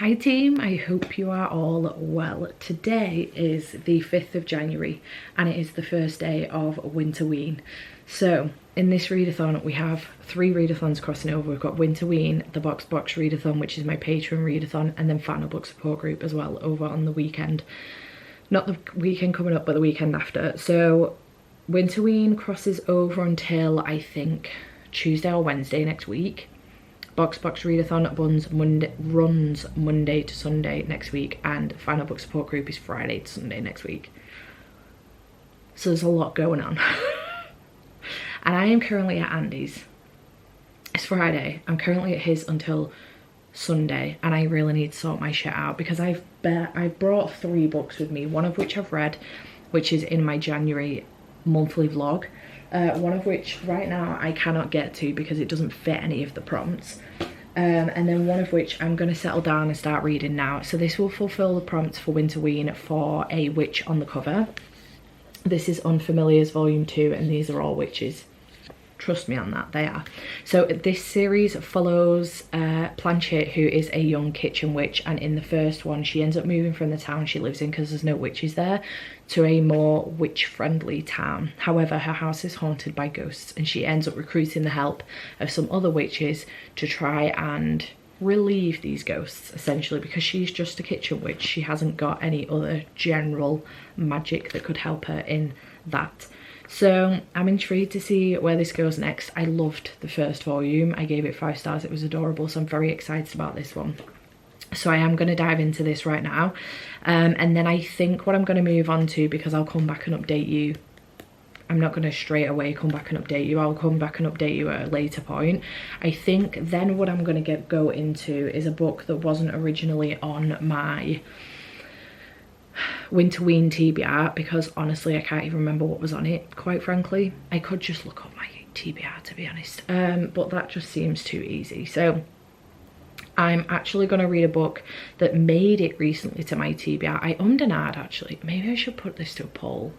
Hi team, I hope you are all well. Today is the 5th of January and it is the first day of Winterween. So in this readathon we have 3 readathons crossing over. We've got Winterween, the Box Box Readathon, which is my Patreon readathon, and then Final Book Support Group as well over on the weekend. Not the weekend coming up, but the weekend after. So Winterween crosses over until I think Tuesday or Wednesday next week. Box Box Readathon runs Monday to Sunday next week, and Final Book Support Group is Friday to Sunday next week. So there's a lot going on. And I am currently at Andy's. It's Friday. I'm currently at his until Sunday, and I really need to sort my shit out because I brought 3 books with me, one of which I've read, which is in my January monthly vlog. One of which right now I cannot get to because it doesn't fit any of the prompts. And then one of which I'm going to settle down and start reading now. So this will fulfill the prompts for Winterween for a witch on the cover. This is Unfamiliars Volume 2 and these are all witches. Trust me on that, they are. So this series follows Planchet, who is a young kitchen witch, and in the first one she ends up moving from the town she lives in because there's no witches there to a more witch-friendly town. However, her house is haunted by ghosts and she ends up recruiting the help of some other witches to try and relieve these ghosts, essentially, because she's just a kitchen witch. She hasn't got any other general magic that could help her in that. So I'm intrigued to see where this goes next. I loved the first volume. I gave it 5 stars. It was adorable. So I'm very excited about this one. So I am going to dive into this right now. And then I think what I'm going to move on to, because I'll come back and update you. I'm not going to straight away come back and update you. I'll come back and update you at a later point. I think then what I'm going to go into is a book that wasn't originally on my Winterween TBR, because honestly I can't even remember what was on it, quite frankly. I could just look up my TBR, to be honest, but that just seems too easy. So I'm actually going to read a book that made it recently to my TBR. I ummed and ahed, actually. Maybe I should put this to a poll.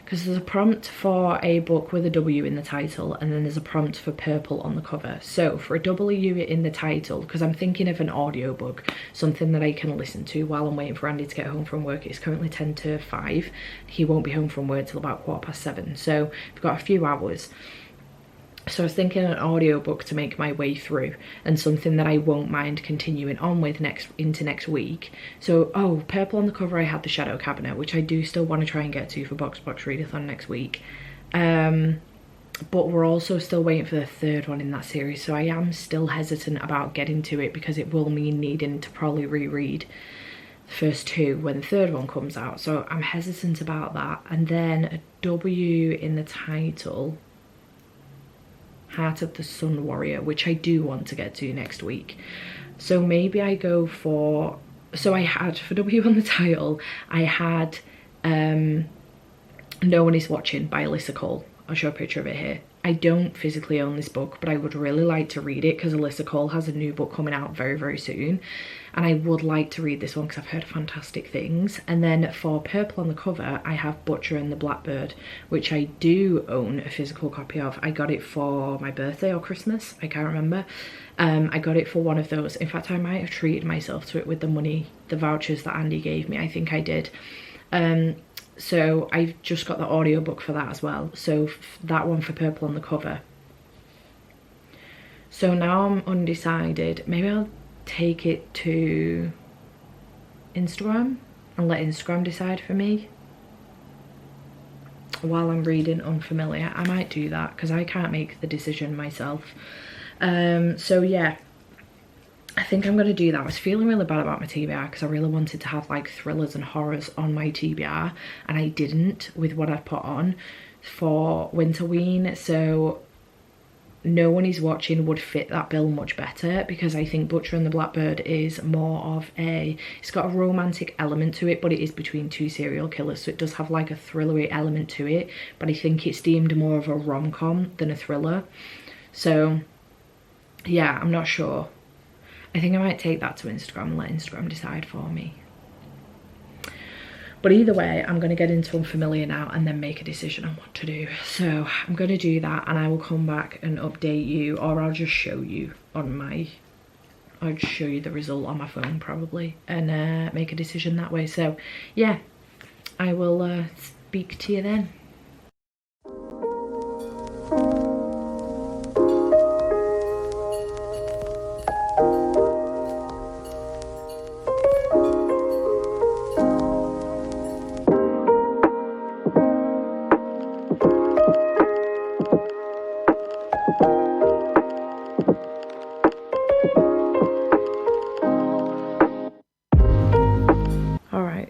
Because there's a prompt for a book with a W in the title, and then there's a prompt for purple on the cover. So for a W in the title, because I'm thinking of an audiobook, something that I can listen to while I'm waiting for Andy to get home from work. It's currently 10 to 5. He won't be home from work till about 7:15. So we've got a few hours. So I was thinking an audiobook to make my way through, and something that I won't mind continuing on with into next week. So, oh, purple on the cover, I had The Shadow Cabinet, which I do still want to try and get to for Box Box Readathon next week. But we're also still waiting for the 3rd one in that series, so I am still hesitant about getting to it because it will mean needing to probably reread the first 2 when the 3rd one comes out. So I'm hesitant about that. And then a W in the title, Heart of the Sun Warrior, which I do want to get to next week. So maybe I go for, so I had, for W on the title, I had No One Is Watching by Alyssa Cole. I'll show a picture of it here. I don't physically own this book, but I would really like to read it because Alyssa Cole has a new book coming out very, very soon. And I would like to read this one because I've heard fantastic things. And then for purple on the cover, I have Butcher and the Blackbird, which I do own a physical copy of. I got it for my birthday or Christmas, I can't remember. I got it for one of those. In fact, I might have treated myself to it with the money, the vouchers that Andy gave me. I think I did. So I've just got the audiobook for that as well. So that one for purple on the cover. So now I'm undecided. Maybe I'll take it to Instagram and let Instagram decide for me while I'm reading Unfamiliar. I might do that because I can't make the decision myself. So yeah, I think I'm going to do that. I was feeling really bad about my TBR because I really wanted to have like thrillers and horrors on my TBR, and I didn't with what I'd put on for Winterween. So No One Is Watching would fit that bill much better because I think Butcher and the Blackbird is more of a, it's got a romantic element to it, but it is between 2 serial killers, so it does have like a thrillery element to it, but I think it's deemed more of a rom-com than a thriller. So yeah, I'm not sure. I think I might take that to Instagram and let Instagram decide for me. But either way, I'm going to get into Unfamiliar now and then make a decision on what to do. So I'm going to do that, and I will come back and update you, or I'll just show you on my... I'll just show you the result on my phone probably, and make a decision that way. So yeah, I will speak to you then.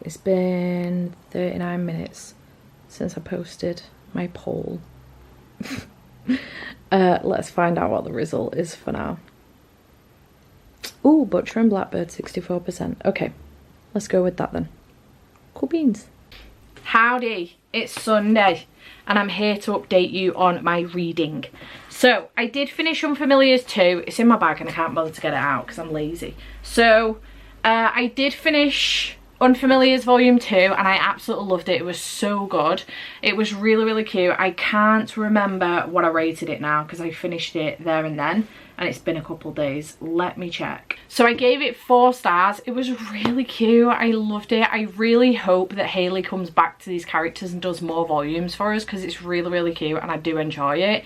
It's been 39 minutes since I posted my poll. Let's find out what the result is for now. Ooh, Butcher and Blackbird, 64%. Okay, let's go with that then. Cool beans. Howdy, it's Sunday, and I'm here to update you on my reading. So, I did finish Unfamiliars 2. It's in my bag and I can't bother to get it out because I'm lazy. So, I did finish Unfamiliars Volume 2, and I absolutely loved it. It was so good. It was really, really cute. I can't remember what I rated it now because I finished it there and then, and it's been a couple days. Let me check. So I gave it 4 stars. It was really cute. I loved it. I really hope that Hayley comes back to these characters and does more volumes for us because it's really, really cute and I do enjoy it.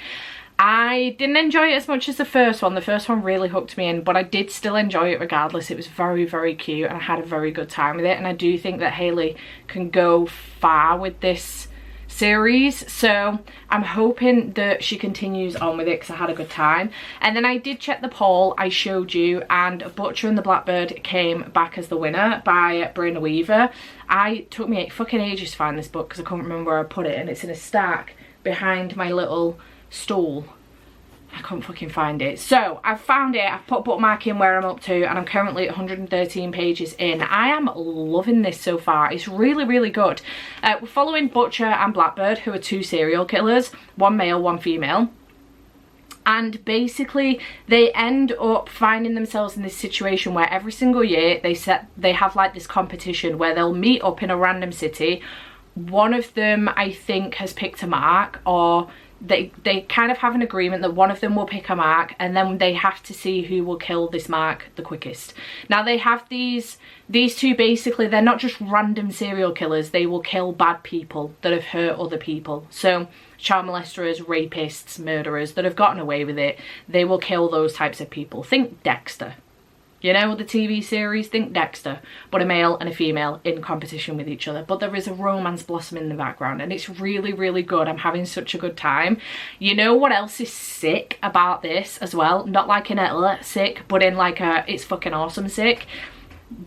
I didn't enjoy it as much as the first one. The first one really hooked me in, but I did still enjoy it regardless. It was very, very cute and I had a very good time with it, and I do think that Hayley can go far with this series, so I'm hoping that she continues on with it because I had a good time. And then I did check the poll I showed you, and Butcher and the Blackbird came back as the winner by Brynna Weaver. It took me fucking ages to find this book because I couldn't remember where I put it, and it's in a stack behind my little stool. I couldn't fucking find it. So I've found it. I've put a bookmark in where I'm up to, and I'm currently at 113 pages in. I am loving this so far. It's really, really good. We're following Butcher and Blackbird, who are 2 serial killers, 1 male, 1 female. And basically they end up finding themselves in this situation where every single year they have like this competition where they'll meet up in a random city. One of them, I think, has picked a mark, or they kind of have an agreement that one of them will pick a mark, and then they have to see who will kill this mark the quickest. Now they have these 2, basically they're not just random serial killers, they will kill bad people that have hurt other people. So child molesters, rapists, murderers that have gotten away with it, they will kill those types of people. Think Dexter. You know, the TV series, think Dexter, but a male and a female in competition with each other. But there is a romance blossoming in the background, and it's really, really good. I'm having such a good time. You know what else is sick about this as well? Not like in a sick, but in like a it's fucking awesome sick.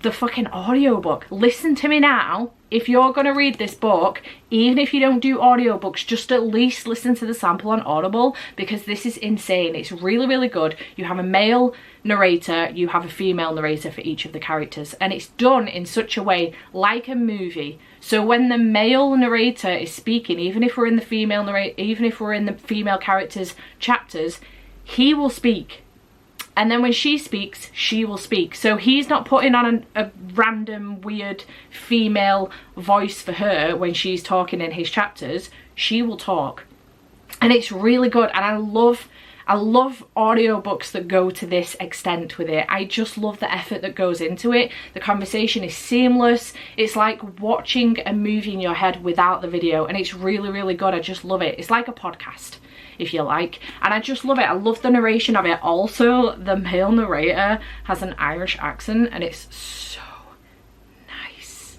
The fucking audiobook. Listen to me now. If you're gonna read this book, even if you don't do audiobooks, just at least listen to the sample on Audible, because this is insane. It's really, really good. You have a male narrator, you have a female narrator for each of the characters, and it's done in such a way like a movie. So when the male narrator is speaking, even if we're in the female characters' chapters, he will speak. And then when she speaks, she will speak. So he's not putting on a random weird female voice for her when she's talking in his chapters. She will talk. And it's really good. And I love audiobooks that go to this extent with it. I just love the effort that goes into it. The conversation is seamless. It's like watching a movie in your head without the video. And it's really, really good. I just love it. It's like a podcast, if you like, and I just love it. I love the narration of it. Also, the male narrator has an Irish accent and it's so nice.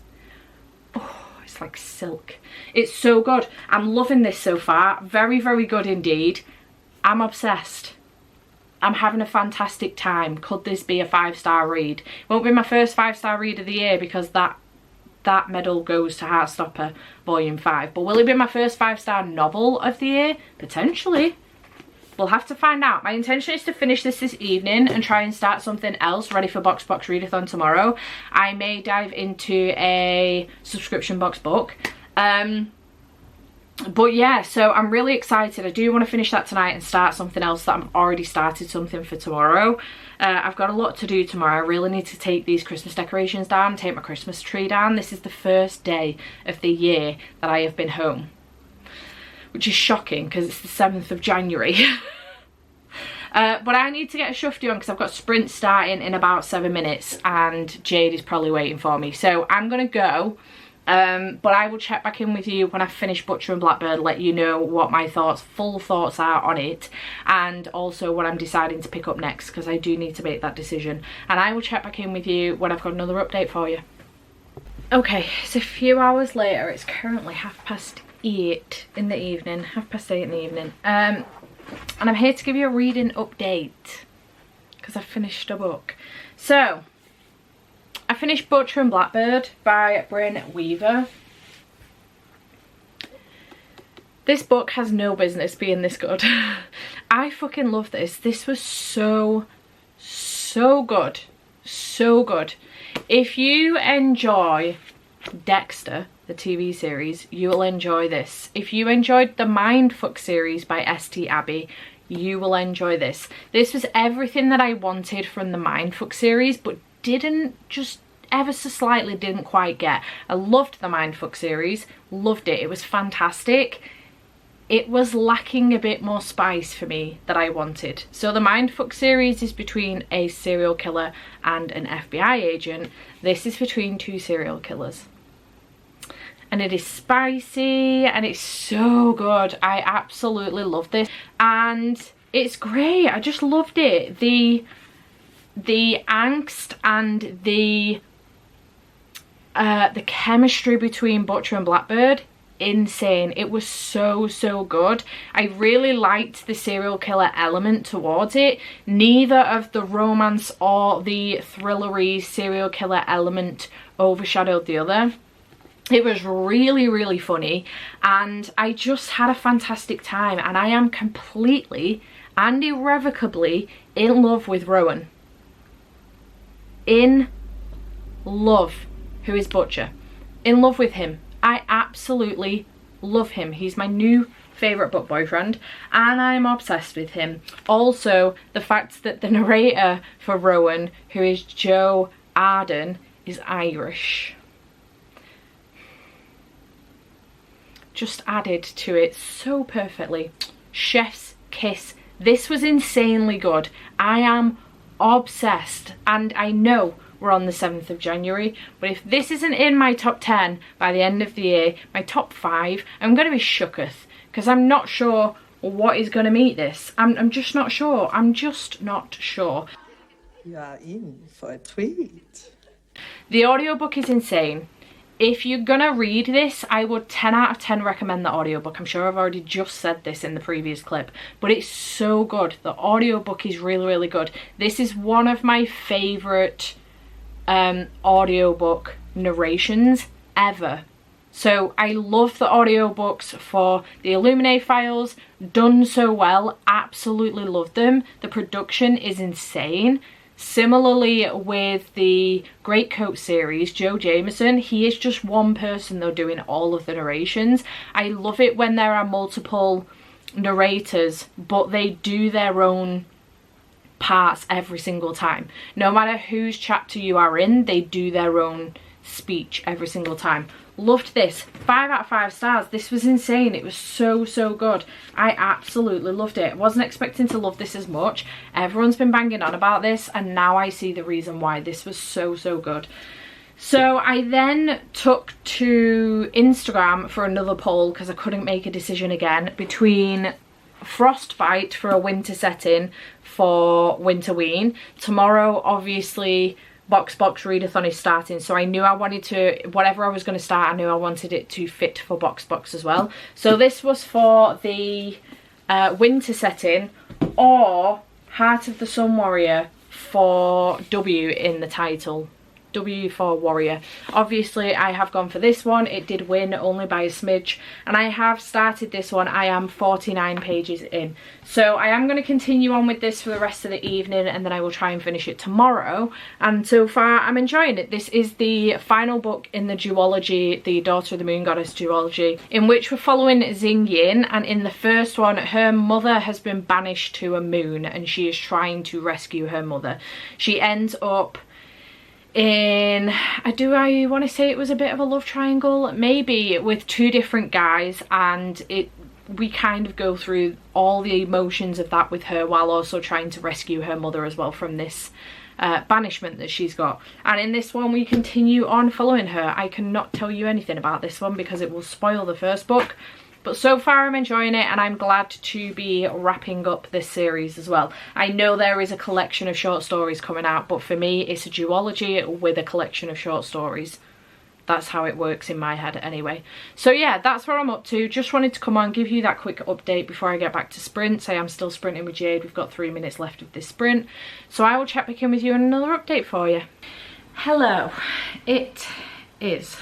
Oh, it's like silk. It's so good. I'm loving this so far. Very, very good indeed. I'm obsessed. I'm having a fantastic time. Could this be a 5-star read? Won't be my first 5-star read of the year because that medal goes to Heartstopper Volume 5. But will it be my first 5-star novel of the year? Potentially. We'll have to find out. My intention is to finish this evening and try and start something else ready for Box Box Readathon tomorrow. I may dive into a subscription box book. But yeah, so I'm really excited. I do want to finish that tonight and start something else that I've already started something for tomorrow. I've got a lot to do tomorrow. I really need to take these Christmas decorations down, take my Christmas tree down. This is the first day of the year that I have been home, which is shocking because it's the 7th of January. But I need to get a shufty on because I've got sprint starting in about 7 minutes and Jade is probably waiting for me. So I'm going to go. But I will check back in with you when I finish Butcher and Blackbird, let you know what my full thoughts are on it, and also what I'm deciding to pick up next, because I do need to make that decision. And I will check back in with you when I've got another update for you. Okay, it's a few hours later. It's currently 8:30 in the evening, 8:30 in the evening. And I'm here to give you a reading update because I finished a book. So I finished Butcher and Blackbird by Bryn Weaver. This book has no business being this good. I fucking love this. This was so good. So good. If you enjoy Dexter, the TV series, you will enjoy this. If you enjoyed the Mindfuck series by St. Abbey, you will enjoy this. This was everything that I wanted from the Mindfuck series, but didn't, just ever so slightly didn't quite get. I loved the Mindfuck series, loved it, it was fantastic. It was lacking a bit more spice for me that I wanted. So the Mindfuck series is between a serial killer and an FBI agent. This is between two serial killers. And it is spicy and it's so good. I absolutely love this. And it's great, I just loved it. The angst and the chemistry between Butcher and Blackbird, insane. It was so good. I really liked the serial killer element towards it. Neither of the romance or the thrillery serial killer element overshadowed the other. It was really funny and I just had a fantastic time, and I am completely and irrevocably in love with Rowan. In love. Who is Butcher? In love with him. I absolutely love him. He's my new favourite book boyfriend and I'm obsessed with him. Also, the fact that the narrator for Rowan, who is Joe Arden, is Irish, just added to it so perfectly. Chef's kiss. This was insanely good. I am obsessed, and I know we're on the 7th of January, but if this isn't in my top 10 by the end of the year, my top 5, I'm going to be shooketh, because I'm not sure what is going to meet this. I'm just not sure. I'm just not sure. You are in for a treat. The audiobook is insane. If you're gonna read this, I would 10 out of 10 recommend the audiobook. I'm sure I've already just said this in the previous clip, but it's so good. The audiobook is really good. This is one of my favourite audiobook narrations ever. So I love the audiobooks for the Illuminate Files, done so well, absolutely love them. The production is insane. Similarly with the Greatcoat series, Joe Jameson, he is just one person though doing all of the narrations. I love it when there are multiple narrators, but they do their own parts every single time. No matter whose chapter you are in, they do their own speech every single time. Loved this. 5 out of 5 stars. This was insane. It was so good. I absolutely loved it. I wasn't expecting to love this as much. Everyone's been banging on about this and now I see the reason why. This was so good. So I then took to Instagram for another poll because I couldn't make a decision again between Frostbite for a winter setting for Winterween. Tomorrow obviously Box Box Readathon is starting, so I knew I wanted to, whatever I was going to start, I knew I wanted it to fit for Box Box as well. So this was for the winter setting, or Heart of the Sun Warrior for W in the title. W for warrior. Obviously I have gone for this one. It did win only by a smidge, and I have started this one. I am 49 pages in, so I am going to continue on with this for the rest of the evening, and then I will try and finish it tomorrow. And so far I'm enjoying it. This is the final book in the duology, the Daughter of the Moon Goddess duology, in which we're following Xingyin, and in the first one her mother has been banished to a moon and she is trying to rescue her mother. She ends up in, do I want to say it was a bit of a love triangle, maybe, with two different guys, and we kind of go through all the emotions of that with her while also trying to rescue her mother as well from this banishment that she's got. And in this one we continue on following her. I cannot tell you anything about this one because it will spoil the first book, but so far I'm enjoying it, and I'm glad to be wrapping up this series as well. I know there is a collection of short stories coming out, but for me it's a duology with a collection of short stories. That's how it works in my head anyway. So yeah, that's where I'm up to. Just wanted to come on, give you that quick update before I get back to sprints. I am still sprinting with Jade. We've got 3 minutes left of this sprint, so I will check back in with you on another update for you. Hello, it is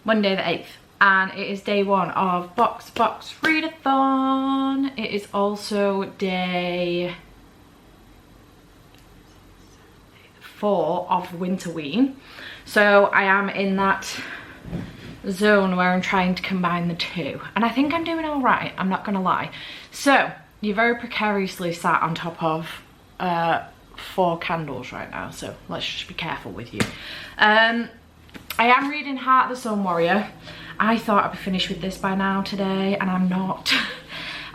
Monday the 8th. And it is day 1 of Box Box Readathon. It is also day 4 of Winterween. So I am in that zone where I'm trying to combine the two. And I think I'm doing all right, I'm not gonna lie. So, you're very precariously sat on top of 4 candles right now. So let's just be careful with you. I am reading Heart of the Sun Warrior. I thought I'd be finished with this by now today, and I'm not.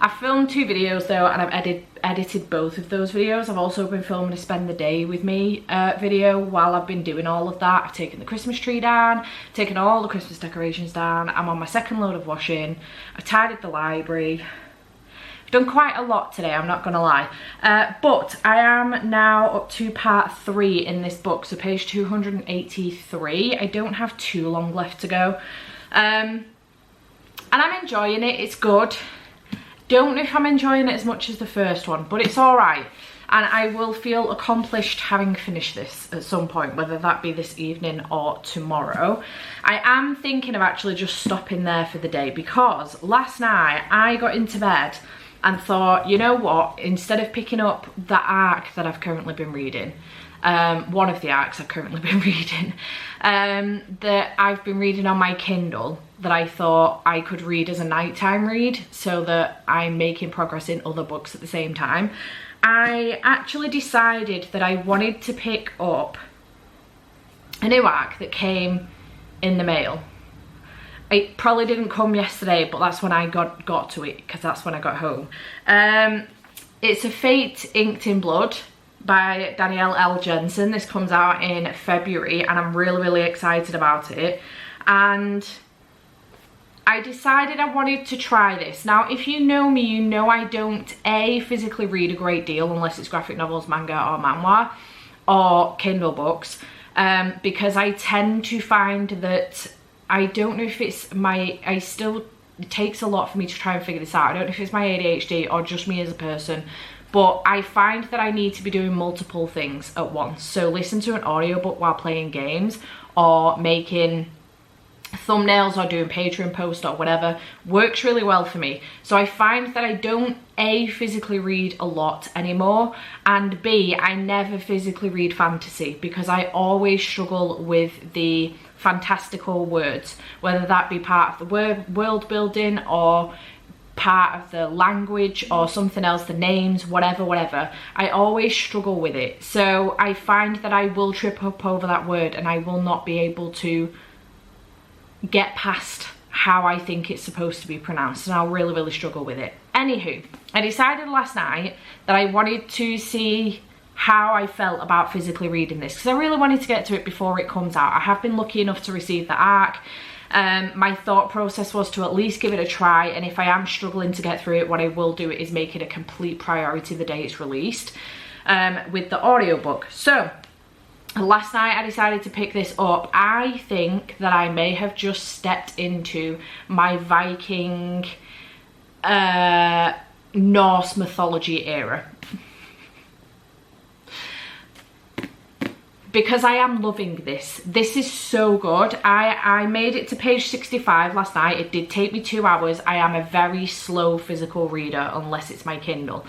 I've filmed 2 videos though, and I've edited both of those videos. I've also been filming a spend the day with me video while I've been doing all of that. I've taken the Christmas tree down, taken all the Christmas decorations down. I'm on my 2nd load of washing. I've tidied the library. I've done quite a lot today, I'm not gonna lie. But I am now up to part 3 in this book, so page 283. I don't have too long left to go. And I'm enjoying it, it's good. Don't know if I'm enjoying it as much as the first one, but it's alright. And I will feel accomplished having finished this at some point, whether that be this evening or tomorrow. I am thinking of actually just stopping there for the day, because last night I got into bed and thought, you know what, instead of picking up the arc that I've currently been reading, one of the arcs I've currently been reading, that I've been reading on my Kindle, that I thought I could read as a nighttime read so that I'm making progress in other books at the same time. I actually decided that I wanted to pick up a new arc that came in the mail. It probably didn't come yesterday, but that's when I got to it, because that's when I got home. It's A Fate Inked in Blood by Danielle L. Jensen. This comes out in February, and I'm really excited about it. And I decided I wanted to try this. Now, if you know me, you know I don't physically read a great deal unless it's graphic novels, manga or manhwa or Kindle books, because I tend to find that I don't know if it's it takes a lot for me to try and figure this out. I don't know if it's my ADHD or just me as a person, but I find that I need to be doing multiple things at once. So listen to an audiobook while playing games, or making thumbnails, or doing Patreon posts or whatever works really well for me. So I find that I don't physically read a lot anymore, and I never physically read fantasy, because I always struggle with the fantastical words, whether that be part of the world building or part of the language or something else, the names, whatever. I always struggle with it. So I find that I will trip up over that word, and I will not be able to get past how I think it's supposed to be pronounced, and I'll really struggle with it. Anywho, I decided last night that I wanted to see how I felt about physically reading this, because I really wanted to get to it before it comes out. I have been lucky enough to receive the arc. My thought process was to at least give it a try, and if I am struggling to get through it, what I will do is make it a complete priority the day it's released, with the audiobook. So last night I decided to pick this up. I think that I may have just stepped into my Viking Norse mythology era. because I am loving this. This is so good. I made it to page 65 last night. It did take me 2 hours. I am a very slow physical reader unless it's my Kindle.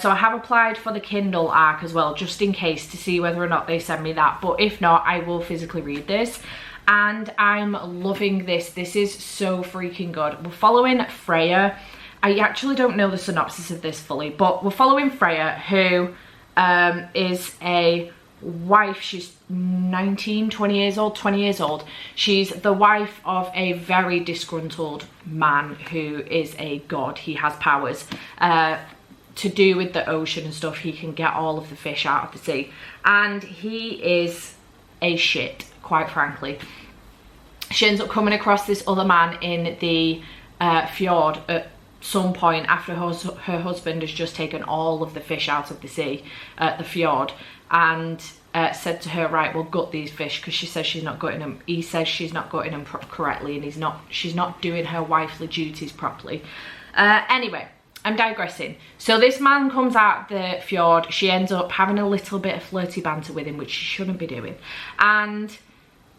So I have applied for the Kindle arc as well, just in case, to see whether or not they send me that. But if not, I will physically read this. And I'm loving this. This is so freaking good. We're following Freya. I actually don't know the synopsis of this fully, but we're following Freya, who is a wife. She's 20 years old. She's the wife of a very disgruntled man who is a god. He has powers to do with the ocean and stuff. He can get all of the fish out of the sea, and he is a shit, quite frankly. She ends up coming across this other man in the fjord at some point after her husband has just taken all of the fish out of the sea at the fjord, and said to her, right, we'll gut these fish, because she says she's not gutting them. He says she's not gutting them correctly, and she's not doing her wifely duties properly. Anyway, I'm digressing. So this man comes out the fjord. She ends up having a little bit of flirty banter with him, which she shouldn't be doing, and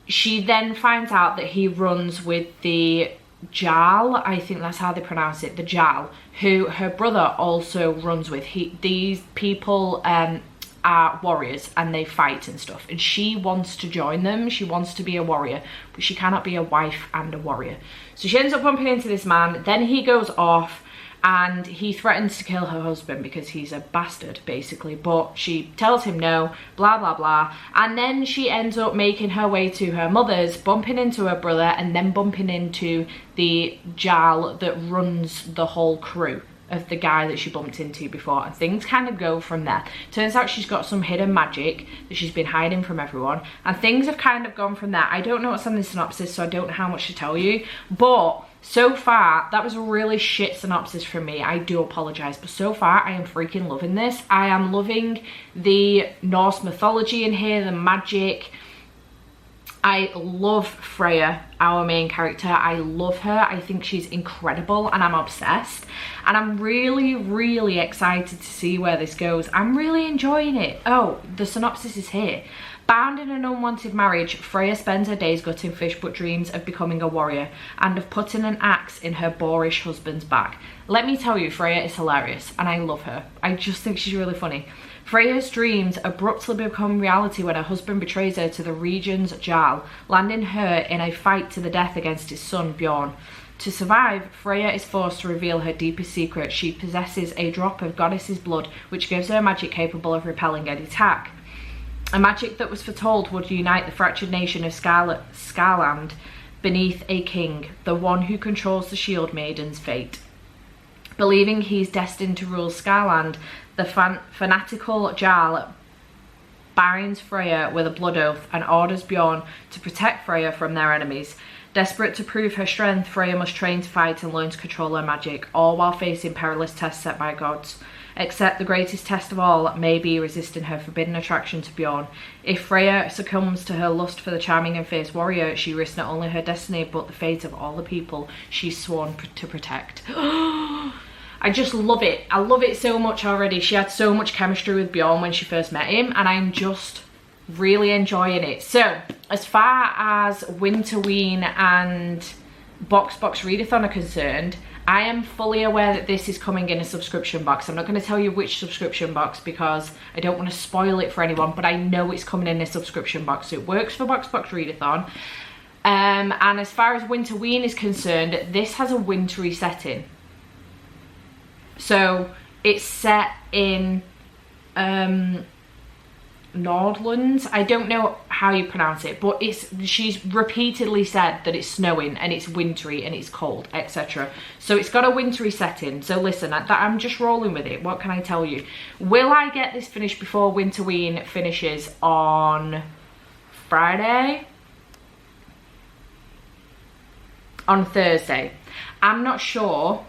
she then finds out that he runs with the Jarl, I think that's how they pronounce it, the Jarl, who her brother also runs with. These people are warriors, and they fight and stuff, and she wants to join them. She wants to be a warrior, but she cannot be a wife and a warrior. So she ends up bumping into this man. Then he goes off and he threatens to kill her husband because he's a bastard, basically, but she tells him no, blah blah blah. And then she ends up making her way to her mother's, bumping into her brother, and then bumping into the Jarl that runs the whole crew of the guy that she bumped into before, and things kind of go from there. Turns out she's got some hidden magic that she's been hiding from everyone, and things have kind of gone from there. I don't know what's on the synopsis, so I don't know how much to tell you, but so far, that was a really shit synopsis from me. I do apologise, but so far I am freaking loving this. I am loving the Norse mythology in here, the magic. I love Freya, our main character. I love her. I think she's incredible, and I'm obsessed. And I'm really, really excited to see where this goes. I'm really enjoying it. Oh, the synopsis is here. Bound in an unwanted marriage, Freya spends her days gutting fish but dreams of becoming a warrior and of putting an axe in her boorish husband's back. Let me tell you, Freya is hilarious, and I love her. I just think she's really funny. Freya's dreams abruptly become reality when her husband betrays her to the region's Jarl, landing her in a fight to the death against his son Bjorn. To survive, Freya is forced to reveal her deepest secret. She possesses a drop of goddess's blood, which gives her magic capable of repelling any attack. A magic that was foretold would unite the fractured nation of Skarland beneath a king, the one who controls the Shield Maiden's fate. Believing he's destined to rule Skarland, the fanatical Jarl binds Freya with a blood oath and orders Bjorn to protect Freya from their enemies. Desperate to prove her strength, Freya must train to fight and learn to control her magic, all while facing perilous tests set by gods. Except the greatest test of all may be resisting her forbidden attraction to Bjorn. If Freya succumbs to her lust for the charming and fierce warrior, she risks not only her destiny but the fate of all the people she's sworn to protect. I just love it. I love it so much already. She had so much chemistry with Bjorn when she first met him, and I'm just really enjoying it. So, as far as Winterween and Box Box Readathon are concerned, I am fully aware that this is coming in a subscription box. I'm not going to tell you which subscription box because I don't want to spoil it for anyone, but I know it's coming in a subscription box. So it works for Box Box Readathon. And as far as Winterween is concerned, this has a wintry setting. So it's set in Nordlands. I don't know how you pronounce it, but she's repeatedly said that it's snowing and it's wintry and it's cold, etc. So it's got a wintry setting. So listen, I'm just rolling with it. What can I tell you? Will I get this finished before Winterween finishes on Friday? On Thursday? I'm not sure.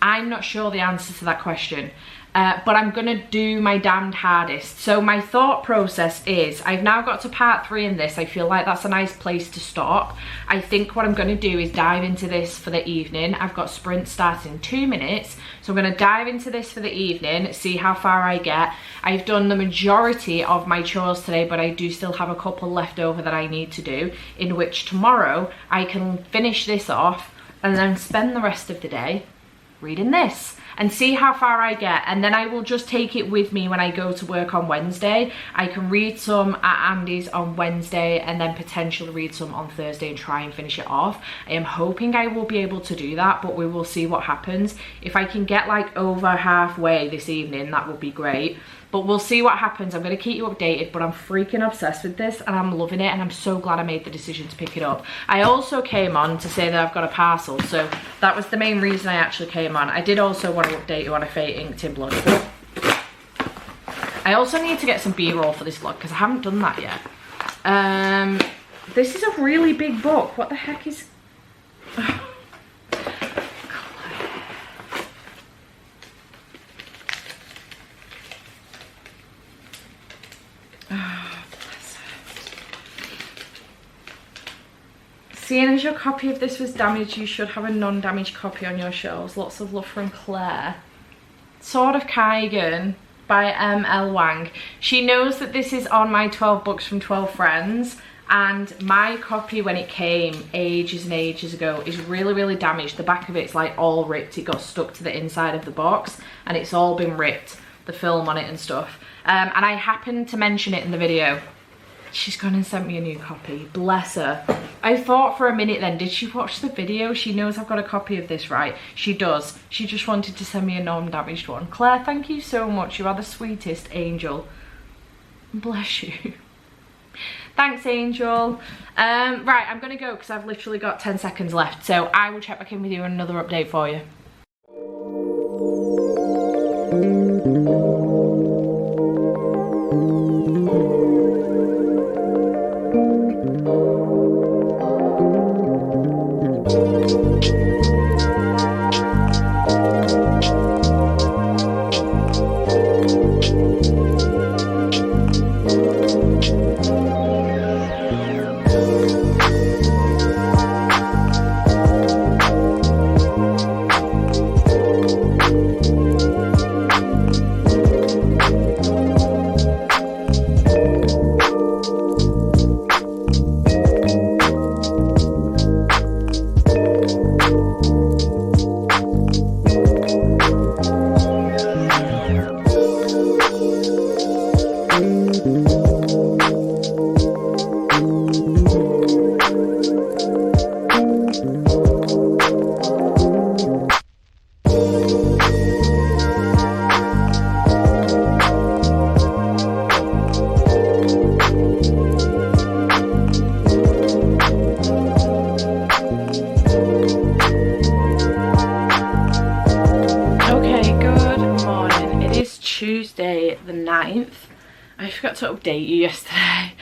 I'm not sure the answer to that question. but I'm gonna do my damned hardest. So my thought process is, I've now got to part 3 in this. I feel like that's a nice place to stop. I think what I'm gonna do is dive into this for the evening. I've got sprint starting in 2 minutes, so I'm gonna dive into this for the evening, see how far I get. I've done the majority of my chores today, but I do still have a couple left over that I need to do, in which tomorrow I can finish this off and then spend the rest of the day reading this and see how far I get. And then I will just take it with me when I go to work on Wednesday. I can read some at Andy's on Wednesday and then potentially read some on Thursday and try and finish it off. I am hoping I will be able to do that, but we will see what happens. If I can get like over halfway this evening, that would be great. But we'll see what happens. I'm going to keep you updated, but I'm freaking obsessed with this and I'm loving it, and I'm so glad I made the decision to pick it up. I also came on to say that I've got a parcel, so that was the main reason I actually came on. I did also want to update you on a Fate Inked in Blood. I also need to get some B-roll for this vlog because I haven't done that yet. This is a really big book. What the heck is... Seeing as your copy of this was damaged, you should have a non-damaged copy on your shelves. Lots of love from Claire. Sword of Kaigan by M.L. Wang. She knows that this is on my 12 books from 12 friends, and my copy when it came ages and ages ago is really, really damaged. The back of it's like all ripped. It got stuck to the inside of the box and it's all been ripped, the film on it and stuff. And I happened to mention it in the video. She's gone and sent me a new copy. Bless her. I thought for a minute then, did she watch the video? She knows I've got a copy of this, right? She does. She just wanted to send me a non-damaged one. Claire, thank you so much. You are the sweetest angel. Bless you. Thanks, Angel. Right, I'm going to go because I've literally got 10 seconds left. So I will check back in with you and another update for you. Tuesday the 9th. I forgot to update you yesterday.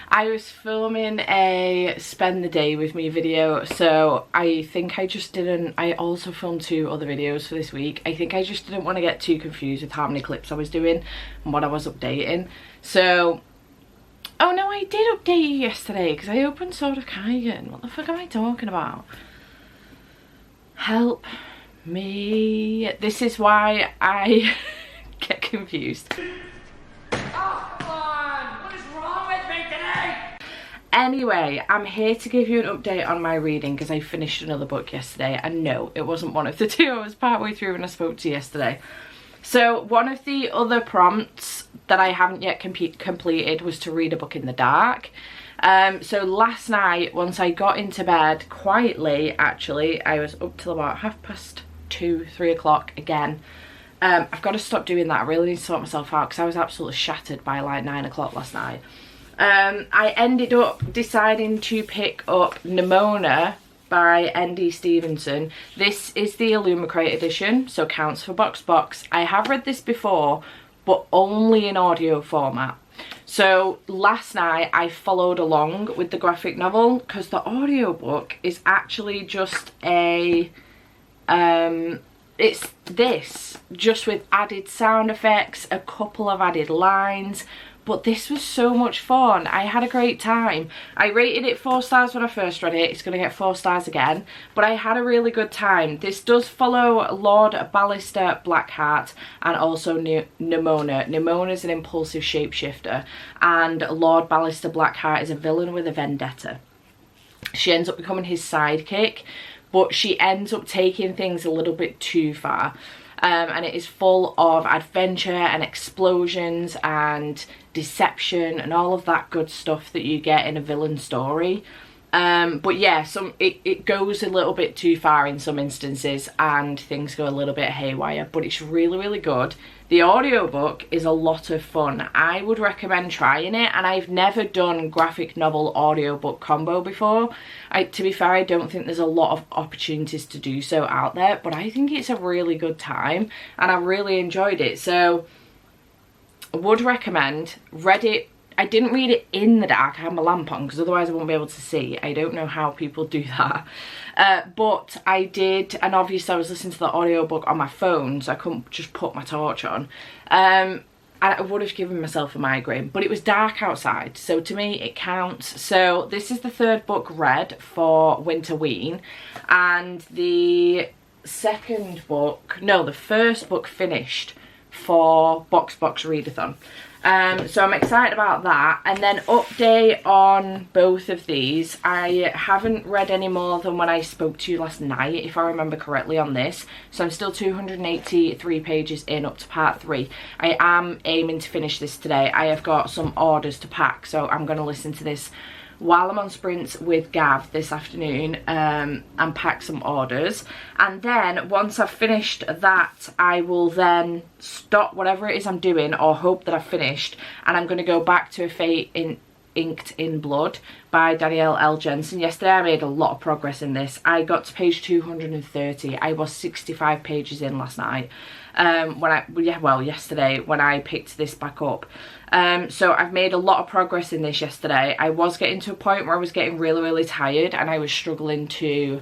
I was filming a spend the day with me video, so I think I just didn't, I also filmed 2 other videos for this week. I think I just didn't want to get too confused with how many clips I was doing and what I was updating. So, oh no, I did update you yesterday because I opened Sword of Kaigan. What the fuck am I talking about? Help me. This is why I get confused. Oh, come on! What is wrong with me today? Anyway, I'm here to give you an update on my reading because I finished another book yesterday, and no, it wasn't one of the 2. I was partway through when I spoke to you yesterday. So one of the other prompts that I haven't yet completed was to read a book in the dark. So last night, once I got into bed quite late, actually, I was up till about 2:30, 3 o'clock again. I've got to stop doing that. I really need to sort myself out because I was absolutely shattered by like 9 o'clock last night. I ended up deciding to pick up Nimona by N.D. Stevenson. This is the Illumicrate edition, so counts for Box Box. I have read this before, but only in audio format. So last night I followed along with the graphic novel because the audiobook is actually just a it's this, just with added sound effects, a couple of added lines. But this was so much fun. I had a great time. I rated it 4 stars when I first read it. It's going to get 4 stars again. But I had a really good time. This does follow Lord Ballister Blackheart and also Nimona. Nimona is an impulsive shapeshifter. And Lord Ballister Blackheart is a villain with a vendetta. She ends up becoming his sidekick. But she ends up taking things a little bit too far. And it is full of adventure and explosions and deception and all of that good stuff that you get in a villain story. But yeah, it goes a little bit too far in some instances and things go a little bit haywire, but it's really, really good. The audiobook is a lot of fun. I would recommend trying it, and I've never done graphic novel audiobook combo before. To be fair, I don't think there's a lot of opportunities to do so out there, but I think it's a really good time and I really enjoyed it. So I would recommend. Read it. I didn't read it in the dark. I had my lamp on because otherwise I won't be able to see. I don't know how people do that. But I did, and obviously I was listening to the audiobook on my phone, so I couldn't just put my torch on. And I would have given myself a migraine, but it was dark outside, so to me it counts. So this is the 3rd book read for Winterween, and the 2nd book, no, the 1st book finished for Box Box Readathon. So I'm excited about that. And then update on both of these. I haven't read any more than when I spoke to you last night, if I remember correctly, on this. So I'm still 283 pages in, up to part 3. I am aiming to finish this today. I have got some orders to pack, so I'm going to listen to this while I'm on sprints with Gav this afternoon, and pack some orders. And then once I've finished that, I will then stop whatever it is I'm doing, or hope that I've finished, and I'm going to go back to A Fate Inked in Blood by Danielle L. Jensen. Yesterday I made a lot of progress in this. I got to page 230. I was 65 pages in last night. Yesterday when I picked this back up. So I've made a lot of progress in this yesterday. I was getting to a point where I was getting really, really tired and I was struggling to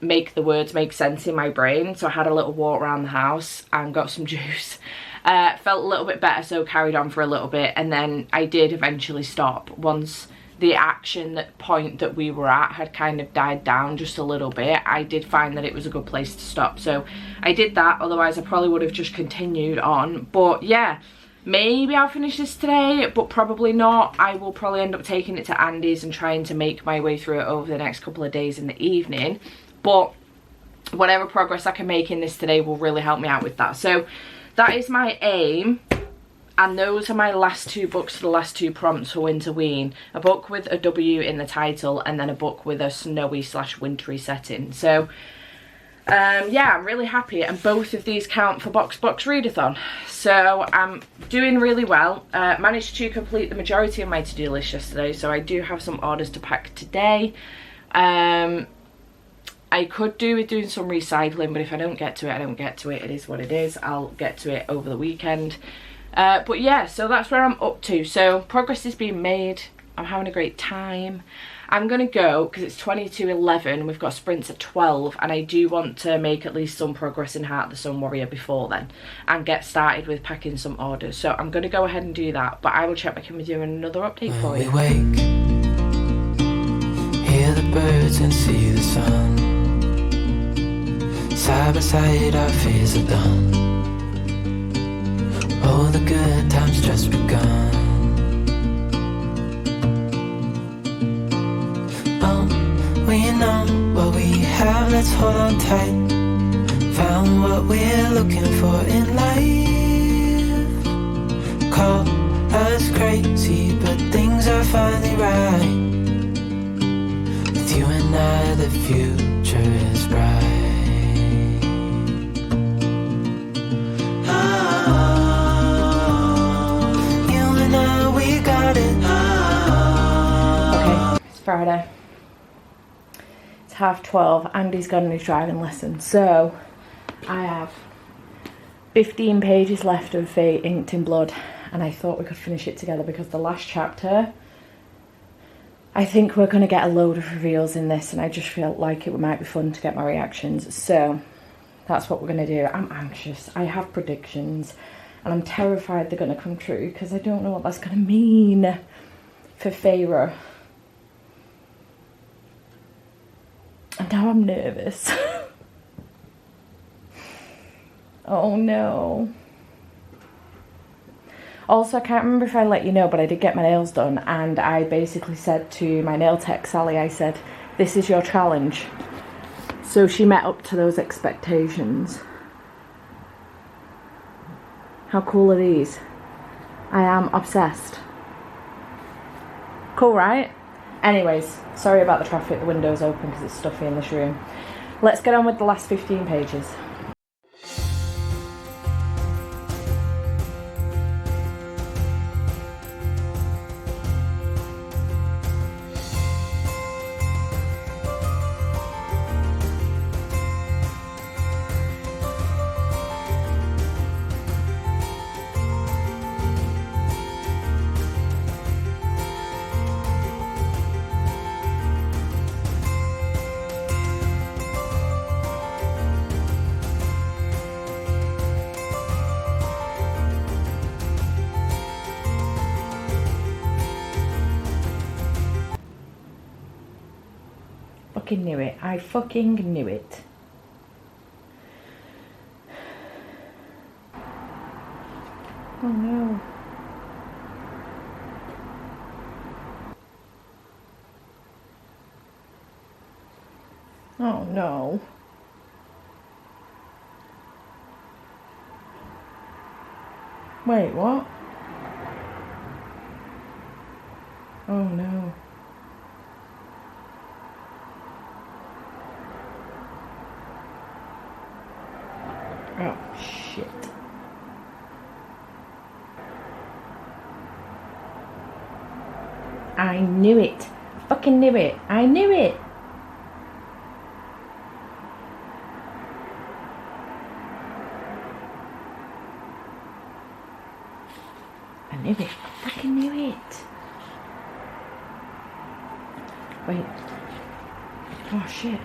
make the words make sense in my brain. So I had a little walk around the house and got some juice. Felt a little bit better, so carried on for a little bit, and then I did eventually stop once the action point that we were at had kind of died down just a little bit. I did find that it was a good place to stop, so I did that. Otherwise I probably would have just continued on. But yeah, maybe I'll finish this today, but probably not. I will probably end up taking it to Andy's and trying to make my way through it over the next couple of days in the evening. But whatever progress I can make in this today will really help me out with that. So that is my aim. And those are my last 2 books for the last 2 prompts for Winterween. A book with a W in the title, and then a book with a snowy / wintry setting. So yeah, I'm really happy, and both of these count for Box Box Readathon. So I'm doing really well. Managed to complete the majority of my to-do list yesterday, so I do have some orders to pack today. I could do with doing some recycling, but if I don't get to it, I don't get to it. It is what it is. I'll get to it over the weekend. But yeah, so that's where I'm up to. So progress is being made. I'm having a great time. I'm going to go, because it's 20 to 11, we've got sprints at 12, and I do want to make at least some progress in Heart of the Sun Warrior before then, and get started with packing some orders. So I'm going to go ahead and do that, but I will check back in with you in another update for you. When we wake, hear the birds and see the sun. Side by side our fears are done. All the good times just begun. We know what we have, let's hold on tight. Found what we're looking for in life. Call us crazy, but things are finally right. With you and I, the future is bright. Okay, it's Friday. It's 12:30. Andy's got a new driving lesson, so I have 15 pages left of Fate Inked in Blood, and I thought we could finish it together because the last chapter, I think we're going to get a load of reveals in this, and I just feel like it might be fun to get my reactions. So That's what we're going to do. I'm anxious. I have predictions and I'm terrified they're going to come true because I don't know what that's going to mean for Feyre. And now I'm nervous. Oh no. Also, I can't remember if I let you know, but I did get my nails done, and I basically said to my nail tech, Sally, I said, this is your challenge. So she met up to those expectations. How cool are these? I am obsessed. Cool, right? Anyways, sorry about the traffic, the window's open because it's stuffy in this room. Let's get on with the last 15 pages. Fucking knew it. I fucking knew it. Oh no. Oh no. Wait, what? Oh no. Oh shit. I knew it. I fucking knew it. I knew it. I knew it. I fucking knew it. Wait. Oh shit.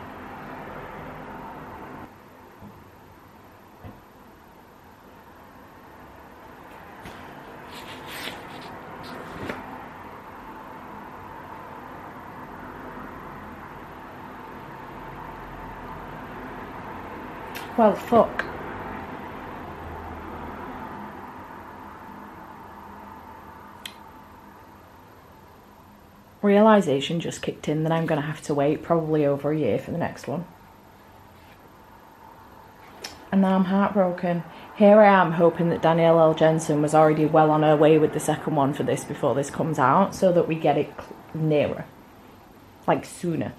Well, fuck. Realisation just kicked in that I'm going to have to wait probably over a year for the next one. And now I'm heartbroken. Here I am hoping that Danielle L. Jensen was already well on her way with the second one for this before this comes out, so that we get it nearer. Like sooner.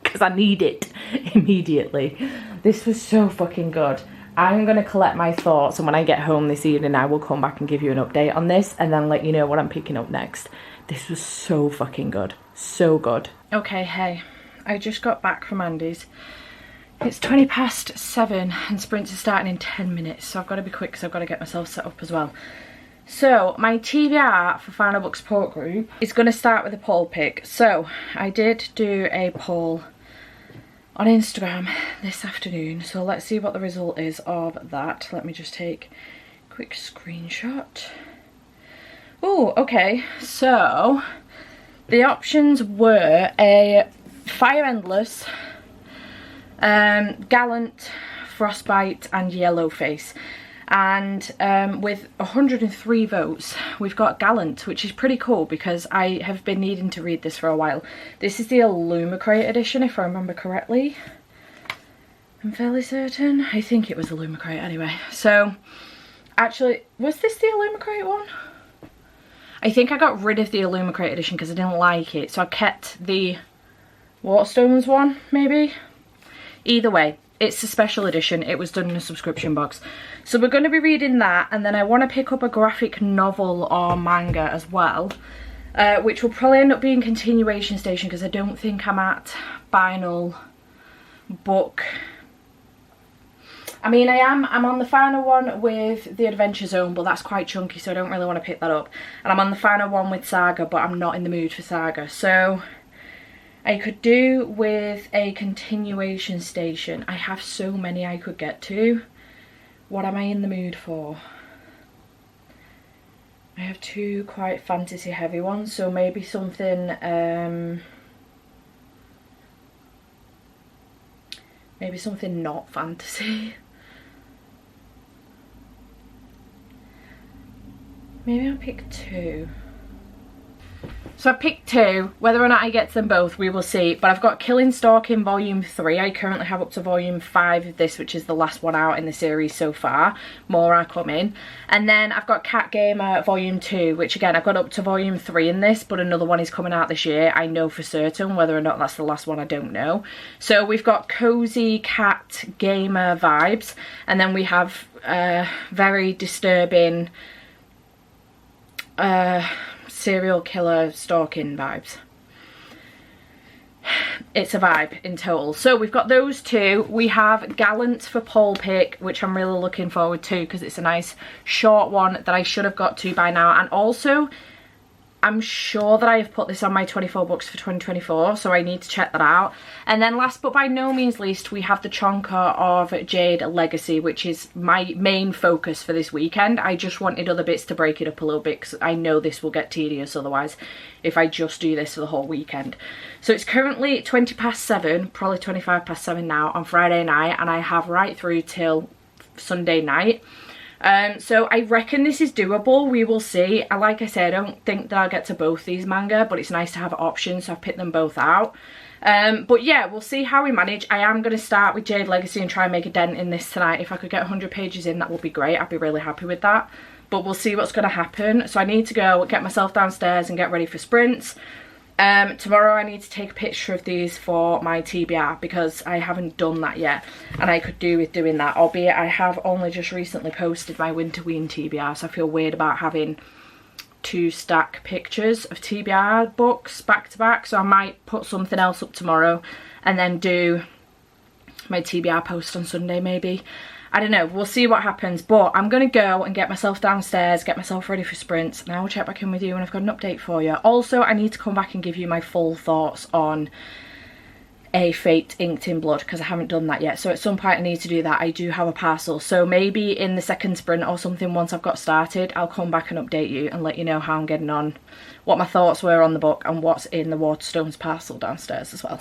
Because I need it immediately. This was so fucking good. I'm going to collect my thoughts, and when I get home this evening I will come back and give you an update on this and then let you know what I'm picking up next. This was so fucking good. So good. Okay, hey. I just got back from Andy's. It's 7:20 and sprints are starting in 10 minutes, so I've got to be quick because I've got to get myself set up as well. So, my TBR for Final Book Support Group is going to start with a poll pick. So, I did do a poll on Instagram this afternoon, so let's see what the result is of that. Let me just take a quick screenshot. Oh, okay, so the options were a Fire Endless, Gallant, Frostbite and Yellowface. And with 103 votes, we've got Gallant, which is pretty cool because I have been needing to read this for a while. This is the Illumicrate edition, if I remember correctly. I'm fairly certain. I think it was Illumicrate anyway. So, actually, was this the Illumicrate one? I think I got rid of the Illumicrate edition because I didn't like it. So I kept the Waterstones one, maybe? Either way. It's a special edition. It was done in a subscription box. So we're going to be reading that, and then I want to pick up a graphic novel or manga as well, which will probably end up being continuation station because I don't think I'm at final book. I mean, I'm on the final one with The Adventure Zone, but that's quite chunky, so I don't really want to pick that up. And I'm on the final one with Saga, but I'm not in the mood for Saga. So I could do with a continuation station. I have so many I could get to. What am I in the mood for? I have two quite fantasy heavy ones, so maybe something not fantasy. Maybe I'll pick two. So I picked two. Whether or not I get to them both, we will see. But I've got Killing Stalking Volume 3. I currently have up to Volume 5 of this, which is the last one out in the series so far. More are coming. And then I've got Cat Gamer Volume 2, which again, I've got up to Volume 3 in this, but another one is coming out this year. I know for certain. Whether or not that's the last one, I don't know. So we've got cozy cat gamer vibes. And then we have very disturbing serial killer stalking vibes. It's a vibe in total. So we've got those two. We have Gallant for Paul Pick, which I'm really looking forward to because it's a nice short one that I should have got to by now. And also, I'm sure that I have put this on my 24 books for 2024, so I need to check that out. And then last but by no means least, we have the chonker of Jade Legacy, which is my main focus for this weekend. I just wanted other bits to break it up a little bit because I know this will get tedious otherwise if I just do this for the whole weekend. So it's currently 7:20, probably 7:25 now on Friday night, and I have right through till Sunday night. So I reckon this is doable. We will see. Like I said, I don't think that I'll get to both these manga, but it's nice to have options, so I've picked them both out. But yeah, we'll see how we manage. I am going to start with Jade Legacy and try and make a dent in this tonight. If I could get 100 pages in, that would be great. I'd be really happy with that. But we'll see what's going to happen. So I need to go get myself downstairs and get ready for sprints. Tomorrow I need to take a picture of these for my TBR because I haven't done that yet, and I could do with doing that, albeit I have only just recently posted my Winterween TBR, so I feel weird about having two stack pictures of TBR books back to back. So I might put something else up tomorrow and then do my TBR post on Sunday maybe. I don't know, we'll see what happens, but I'm going to go and get myself downstairs, get myself ready for sprints, and I will check back in with you when I've got an update for you. Also, I need to come back and give you my full thoughts on A Fate Inked in Blood, because I haven't done that yet. So at some point I need to do that. I do have a parcel, so maybe in the second sprint or something, once I've got started, I'll come back and update you and let you know how I'm getting on, what my thoughts were on the book, and what's in the Waterstones parcel downstairs as well.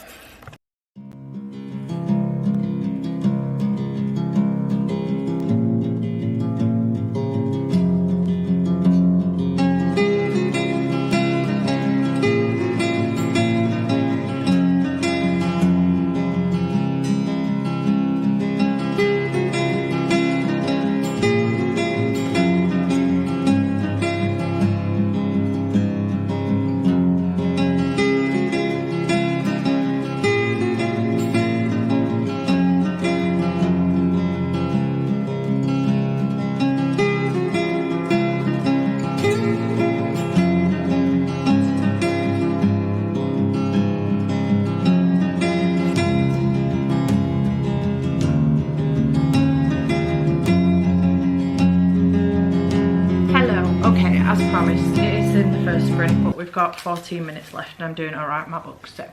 As promised, it is in the first sprint, but we've got 14 minutes left and I'm doing alright with my book. So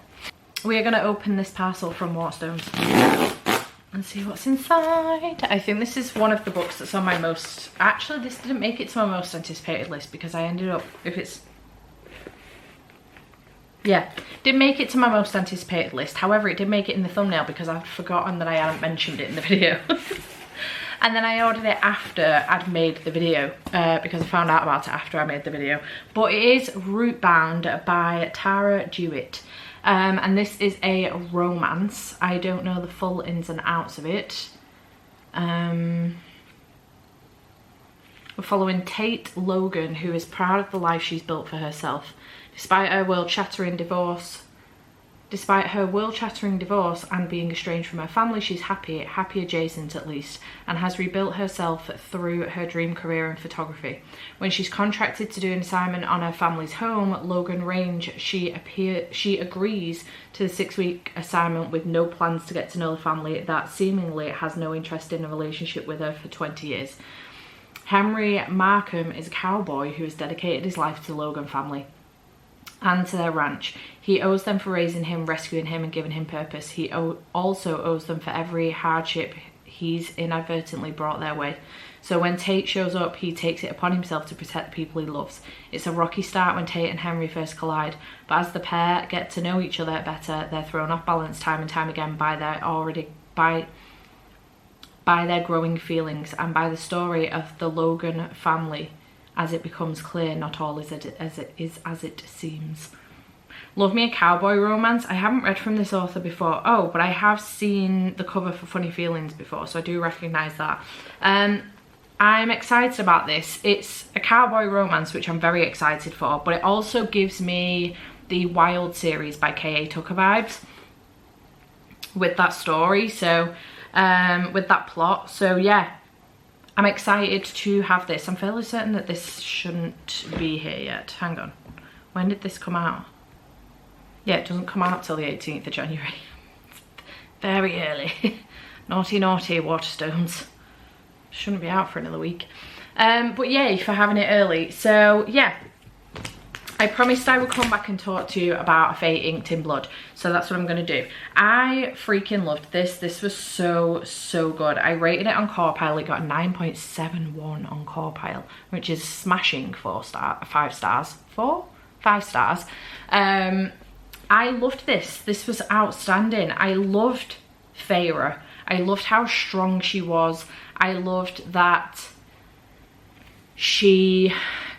we are going to open this parcel from Waterstones and see what's inside. I think this is one of the books that's on my most, actually this didn't make it to my most anticipated list because I ended up, didn't make it to my most anticipated list. However, it did make it in the thumbnail because I'd forgotten that I hadn't mentioned it in the video. And then I ordered it after I'd made the video because I found out about it after I made the video. But it is Rootbound by Tara Jewett. And this is a romance. I don't know the full ins and outs of it. We're following Tate Logan, who is proud of the life she's built for herself. Despite her world-shattering divorce and being estranged from her family, she's happy adjacent at least, and has rebuilt herself through her dream career in photography. When she's contracted to do an assignment on her family's home, Logan Range, she agrees to the 6-week assignment with no plans to get to know the family that seemingly has no interest in a relationship with her for 20 years. Henry Markham is a cowboy who has dedicated his life to the Logan family. and to their ranch. He owes them for raising him, rescuing him, and giving him purpose. He also owes them for every hardship he's inadvertently brought their way. So when Tate shows up, he takes it upon himself to protect the people he loves. It's a rocky start when Tate and Henry first collide, but as the pair get to know each other better, they're thrown off balance time and time again by their growing feelings and by the story of the Logan family, as it becomes clear not all is as it seems. Love me a cowboy romance. I haven't read from this author before. Oh, but I have seen the cover for Funny Feelings before, so I do recognise that. I'm excited about this. It's a cowboy romance, which I'm very excited for, but it also gives me the Wild series by K.A. Tucker vibes with that story, so with that plot. So yeah, I'm excited to have this. I'm fairly certain that this shouldn't be here yet. Hang on, when did this come out? Yeah, it doesn't come out till the 18th of January. Very early. Naughty, naughty Waterstones. Shouldn't be out for another week. But yay for having it early. So yeah, I promised I would come back and talk to you about A Fate Inked in Blood. So that's what I'm going to do. I freaking loved this. This was so good. I rated it on Corepile. It got a 9.71 on Corepile, which is smashing. 5 stars. 5 stars. I loved this. This was outstanding. I loved Feyre. I loved how strong she was. I loved that she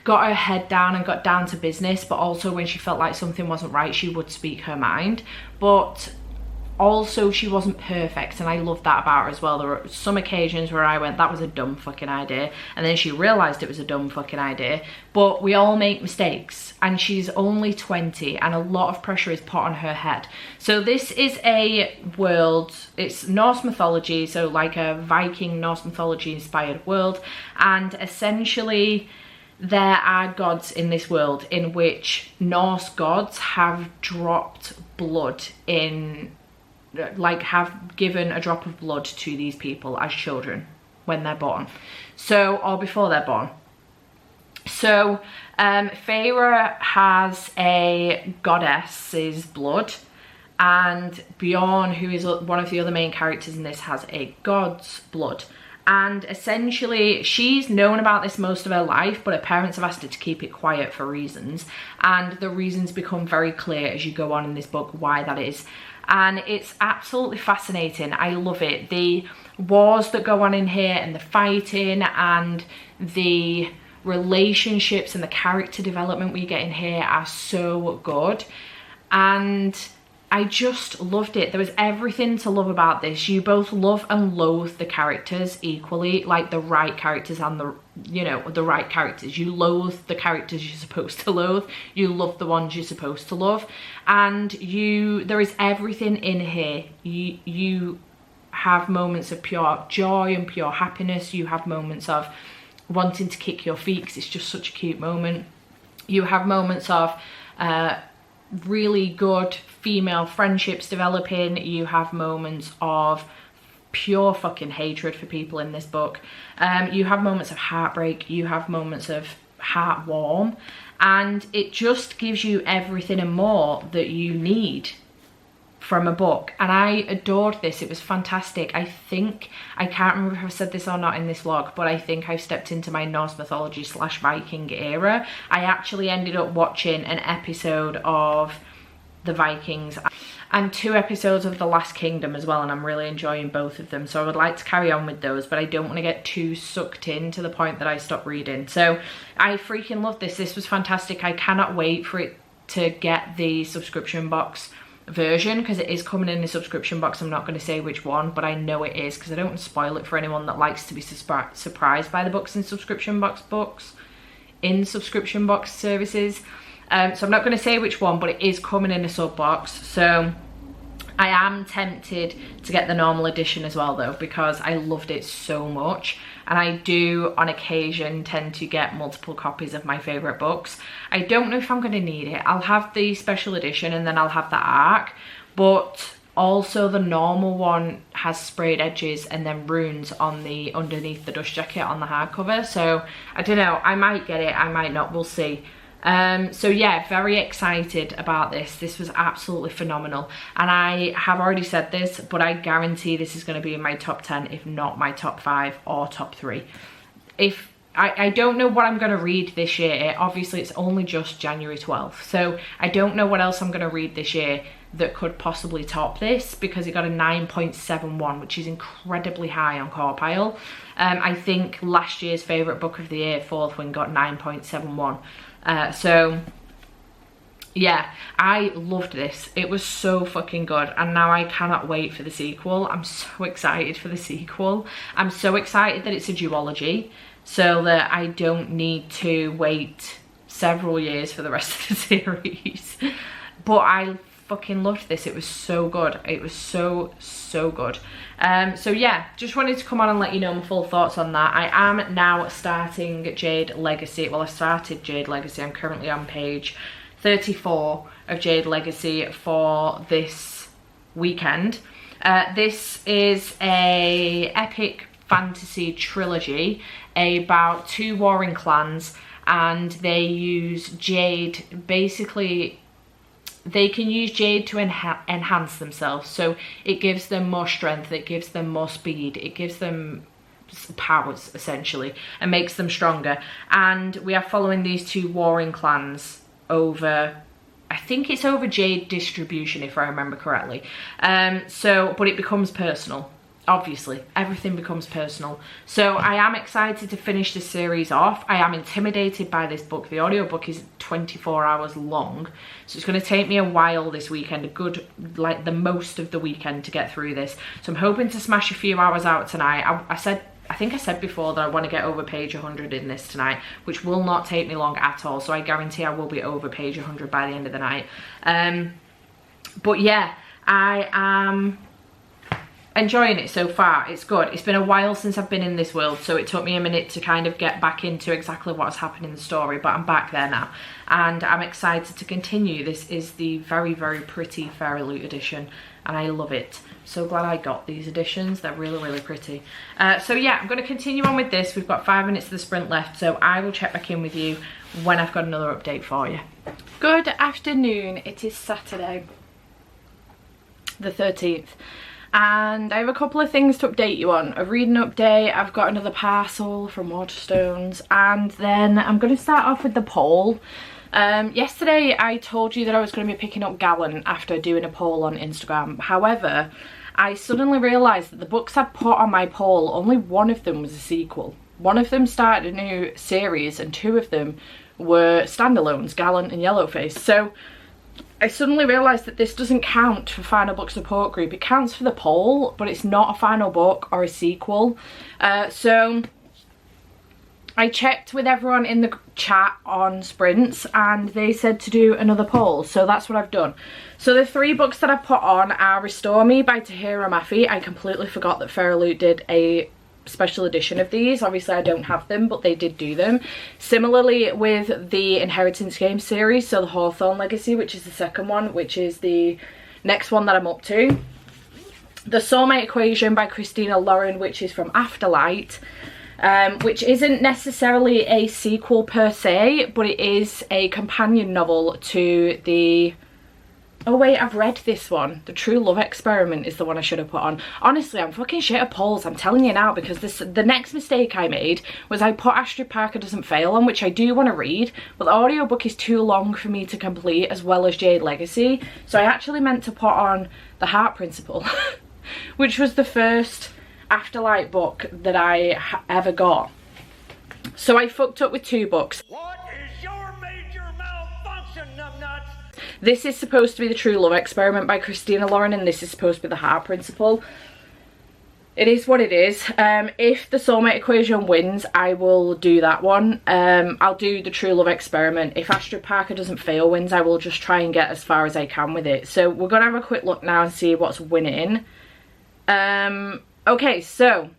got her head down and got down to business, but also when she felt like something wasn't right, she would speak her mind. But also she wasn't perfect, and I loved that about her as well. There were some occasions where I went, that was a dumb fucking idea, and then she realised it was a dumb fucking idea. But we all make mistakes, and she's only 20, and a lot of pressure is put on her head. So this is a world, it's Norse mythology, so like a Viking Norse mythology inspired world, and essentially there are gods in this world in which Norse gods have dropped blood in, like have given a drop of blood to these people as children when they're born, so, or before they're born. So Feyre has a goddess's blood, and Bjorn, who is one of the other main characters in this, has a god's blood. And essentially she's known about this most of her life, but her parents have asked her to keep it quiet for reasons, and the reasons become very clear as you go on in this book why that is. And it's absolutely fascinating. I love it. The wars that go on in here, and the fighting, and the relationships and the character development we get in here are so good, and I just loved it. There was everything to love about this. You both love and loathe the characters equally, like the right characters and the, you know, the right characters. You loathe the characters you're supposed to loathe. You love the ones you're supposed to love. And there is everything in here. You have moments of pure joy and pure happiness. You have moments of wanting to kick your feet because it's just such a cute moment. You have moments of really good female friendships developing. You have moments of pure fucking hatred for people in this book. You have moments of heartbreak. You have moments of heartwarm, and it just gives you everything and more that you need from a book. And I adored this. It was fantastic. I think, I can't remember if I've said this or not in this vlog, but I think I've stepped into my Norse mythology / Viking era. I actually ended up watching an episode of the Vikings and 2 episodes of The Last Kingdom as well, and I'm really enjoying both of them, so I would like to carry on with those, but I don't want to get too sucked in to the point that I stop reading. So I freaking love this. This was fantastic. I cannot wait for it to get the subscription box version, because it is coming in the subscription box. I'm not going to say which one, but I know it is, because I don't want to spoil it for anyone that likes to be surprised by the books in subscription box services. So I'm not going to say which one, but it is coming in a sub box. So I am tempted to get the normal edition as well though, because I loved it so much, and I do on occasion tend to get multiple copies of my favourite books. I don't know if I'm going to need it. I'll have the special edition and then I'll have the ARC, but also the normal one has sprayed edges and then runes on the underneath the dust jacket on the hardcover. So I don't know, I might get it, I might not, we'll see. So yeah, very excited about this. This was absolutely phenomenal, and I have already said this, but I guarantee this is going to be in my top 10, if not my top 5 or top 3. If I don't know what I'm going to read this year. Obviously it's only just January 12th, so I don't know what else I'm going to read this year that could possibly top this, because it got a 9.71, which is incredibly high on Corpile. I think last year's favourite book of the year, Fourth Wing, got 9.71. So yeah, I loved this. It was so fucking good, and now I cannot wait for the sequel. I'm so excited for the sequel. I'm so excited that it's a duology, so that I don't need to wait several years for the rest of the series. But I fucking loved this. It was so good. It was so good. So yeah, just wanted to come on and let you know my full thoughts on that. I am now starting Jade Legacy. Well, I started Jade Legacy. I'm currently on page 34 of Jade Legacy for this weekend. This is a epic fantasy trilogy about 2 warring clans, and they use jade. Basically, they can use jade to enhance themselves, so it gives them more strength, it gives them more speed, it gives them powers essentially, and makes them stronger. And we are following these 2 warring clans over, I think it's over jade distribution, if I remember correctly. But it becomes personal. Obviously, everything becomes personal. So I am excited to finish this series off. I am intimidated by this book. The audiobook is 24 hours long, so it's going to take me a while this weekend, a good, like the most of the weekend to get through this. So I'm hoping to smash a few hours out tonight. I think I said before that I want to get over page 100 in this tonight, which will not take me long at all. So I guarantee I will be over page 100 by the end of the night. But yeah, I am enjoying it so far. It's good. It's been a while since I've been in this world, so it took me a minute to kind of get back into exactly what's happening in the story, but I'm back there now, and I'm excited to continue. This is the very, very pretty Fairy Loot edition, and I love it. So glad I got these editions. They're really, really pretty. So yeah, I'm going to continue on with this. We've got 5 minutes of the sprint left, so I will check back in with you when I've got another update for you. Good afternoon. It is Saturday, the 13th. And I have a couple of things to update you on. A reading update, I've got another parcel from Waterstones, and then I'm going to start off with the poll. Yesterday I told you that I was going to be picking up Gallant after doing a poll on Instagram. However, I suddenly realised that the books I put on my poll, only one of them was a sequel. One of them started a new series and 2 of them were standalones, Gallant and Yellowface. So I suddenly realised that this doesn't count for final book support group. It counts for the poll, but it's not a final book or a sequel. So I checked with everyone in the chat on Sprints, and they said to do another poll, so that's what I've done. So the 3 books that I put on are Restore Me by Tahira Mafi. I completely forgot that Fairy Loot did a special edition of these. Obviously I don't have them, but they did do them. Similarly with the Inheritance Games series, so the Hawthorne Legacy, which is the second one, which is the next one that I'm up to. The Soulmate Equation by Christina Lauren, which is from Afterlight, which isn't necessarily a sequel per se, but it is a companion novel to the... Oh wait, I've read this one. The True Love Experiment is the one I should have put on. Honestly, I'm fucking shit at polls, I'm telling you now, because the next mistake I made was I put Astrid Parker Doesn't Fail on, which I do want to read, but the audiobook is too long for me to complete, as well as Jade Legacy. So I actually meant to put on The Heart Principle, which was the first Afterlight book that I ever got. So I fucked up with 2 books. What is your major malfunction, numbnuts? This is supposed to be The True Love Experiment by Christina Lauren, and this is supposed to be The Heart Principle. It is what it is. If the Soulmate Equation wins, I will do that one. I'll do The True Love Experiment. If Astrid Parker Doesn't Fail wins, I will just try and get as far as I can with it. So we're going to have a quick look now and see what's winning. Okay, so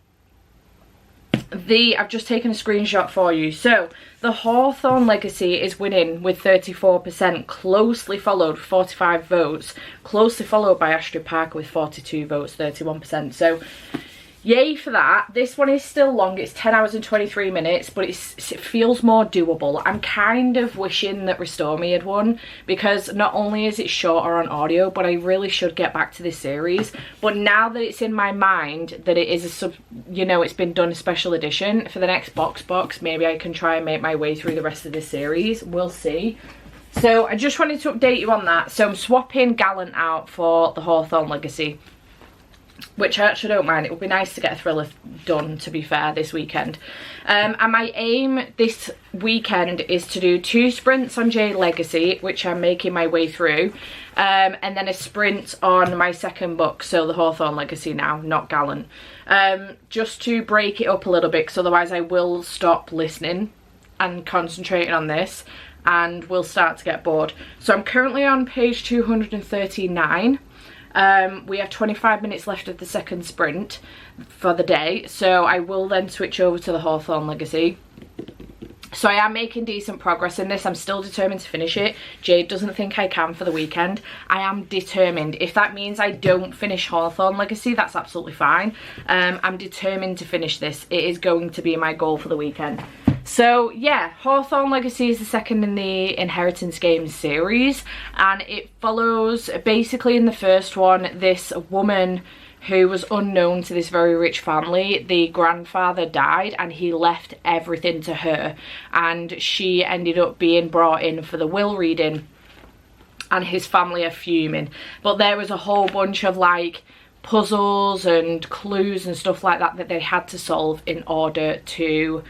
I've just taken a screenshot for you. So the Hawthorne Legacy is winning with 34%, closely followed, 45 votes, closely followed by Astrid Parker with 42 votes, 31%. So yay for that. This one is still long, it's 10 hours and 23 minutes, but it feels more doable. I'm kind of wishing that Restore Me had won, because not only is it shorter on audio, but I really should get back to this series. But now that it's in my mind that it is a you know, it's been done a special edition, for the next box, maybe I can try and make my way through the rest of this series. We'll see. So I just wanted to update you on that. So I'm swapping Gallant out for the Hawthorne Legacy, which I actually don't mind. It would be nice to get a thriller done, to be fair, this weekend. And my aim this weekend is to do 2 sprints on Jade Legacy, which I'm making my way through, and then a sprint on my second book, so the Hawthorne Legacy now, not Gallant, just to break it up a little bit, because otherwise I will stop listening and concentrating on this, and will start to get bored. So I'm currently on page 239. We have 25 minutes left of the second sprint for the day, so I will then switch over to the Hawthorne Legacy. So I am making decent progress in this. I'm still determined to finish it. Jade doesn't think I can for the weekend. I am determined. If that means I don't finish Hawthorne Legacy, that's absolutely fine. I'm determined to finish this. It is going to be my goal for the weekend. So yeah, Hawthorne Legacy is the second in the Inheritance Games series, and it follows, basically in the first one, this woman who was unknown to this very rich family. The grandfather died and he left everything to her, and she ended up being brought in for the will reading, and his family are fuming. But there was a whole bunch of like puzzles and clues and stuff like that that they had to solve in order to...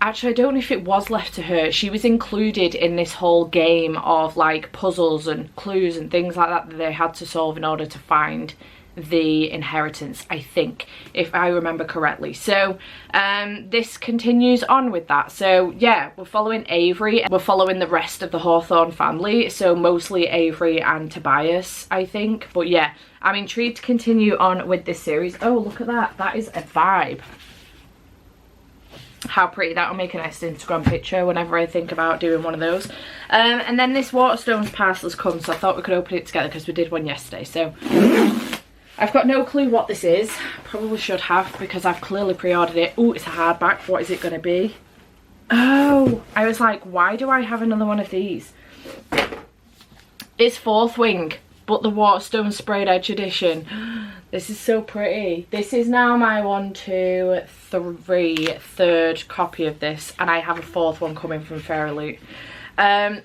Actually, I don't know if it was left to her. She was included in this whole game of like puzzles and clues and things like that that they had to solve in order to find the inheritance, I think, if I remember correctly. So this continues on with that. So yeah, we're following Avery. We're following the rest of the Hawthorne family, so mostly Avery and Tobias, I think. But yeah, I'm intrigued to continue on with this series. Oh, look at that. That is a vibe. How pretty. That'll make a nice Instagram picture whenever I think about doing one of those. And then this Waterstones parcel has come, so I thought we could open it together because we did one yesterday. So I've got no clue what this is. Probably should have, because I've clearly pre-ordered it. Oh, it's a hardback. What is it going to be? Oh, I was like, why do I have another one of these? It's Fourth Wing, but the Waterstone Sprayed Edge edition. This is so pretty. This is now my 1, 2, 3, third copy of this, and I have a fourth one coming from Fairy Loot.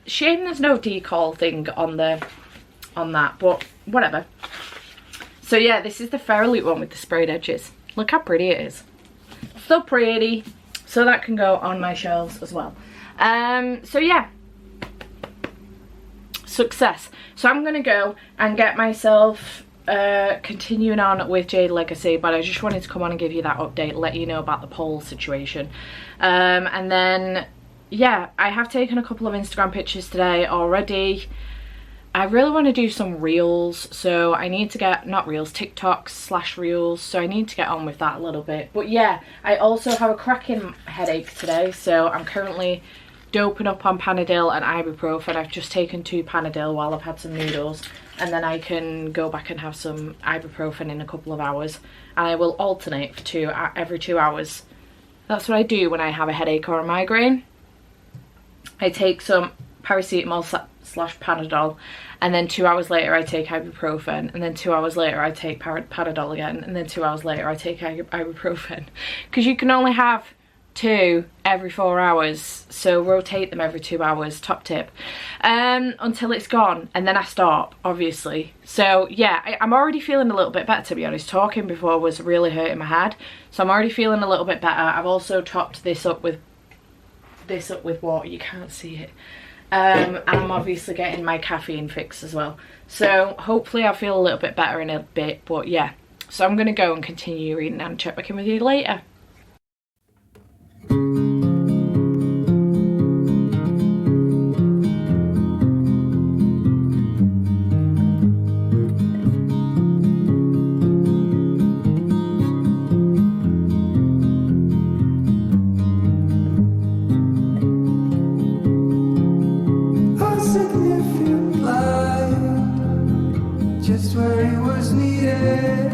Shame there's no decal thing on that, but whatever. So yeah, this is the Fairy Loot one with the sprayed edges. Look how pretty it is. So pretty. So that can go on my shelves as well. So yeah, success. So I'm gonna go and get myself continuing on with Jade Legacy, but I just wanted to come on and give you that update, let you know about the poll situation. And then yeah, I have taken a couple of Instagram pictures today already. I really want to do some reels, so I need to get, not reels, TikToks / reels, so I need to get on with that a little bit. But yeah, I also have a cracking headache today, so I'm currently doping up on Panadol and ibuprofen. I've just taken 2 Panadol while I've had some noodles, and then I can go back and have some ibuprofen in a couple of hours, and I will alternate for every 2 hours. That's what I do when I have a headache or a migraine. I take some paracetamol / Panadol, and then 2 hours later I take ibuprofen, and then 2 hours later I take Panadol again, and then 2 hours later I take ibuprofen, because you can only have 2 every 4 hours, so rotate them every 2 hours, top tip, until it's gone, and then I stop, obviously. So yeah, I'm already feeling a little bit better, to be honest. Talking before was really hurting my head, so I'm already feeling a little bit better. I've also topped this up with water. You can't see it. And I'm obviously getting my caffeine fix as well, so hopefully I'll feel a little bit better in a bit. But yeah, so I'm gonna go and continue reading and check back in with you later. Just where it was needed.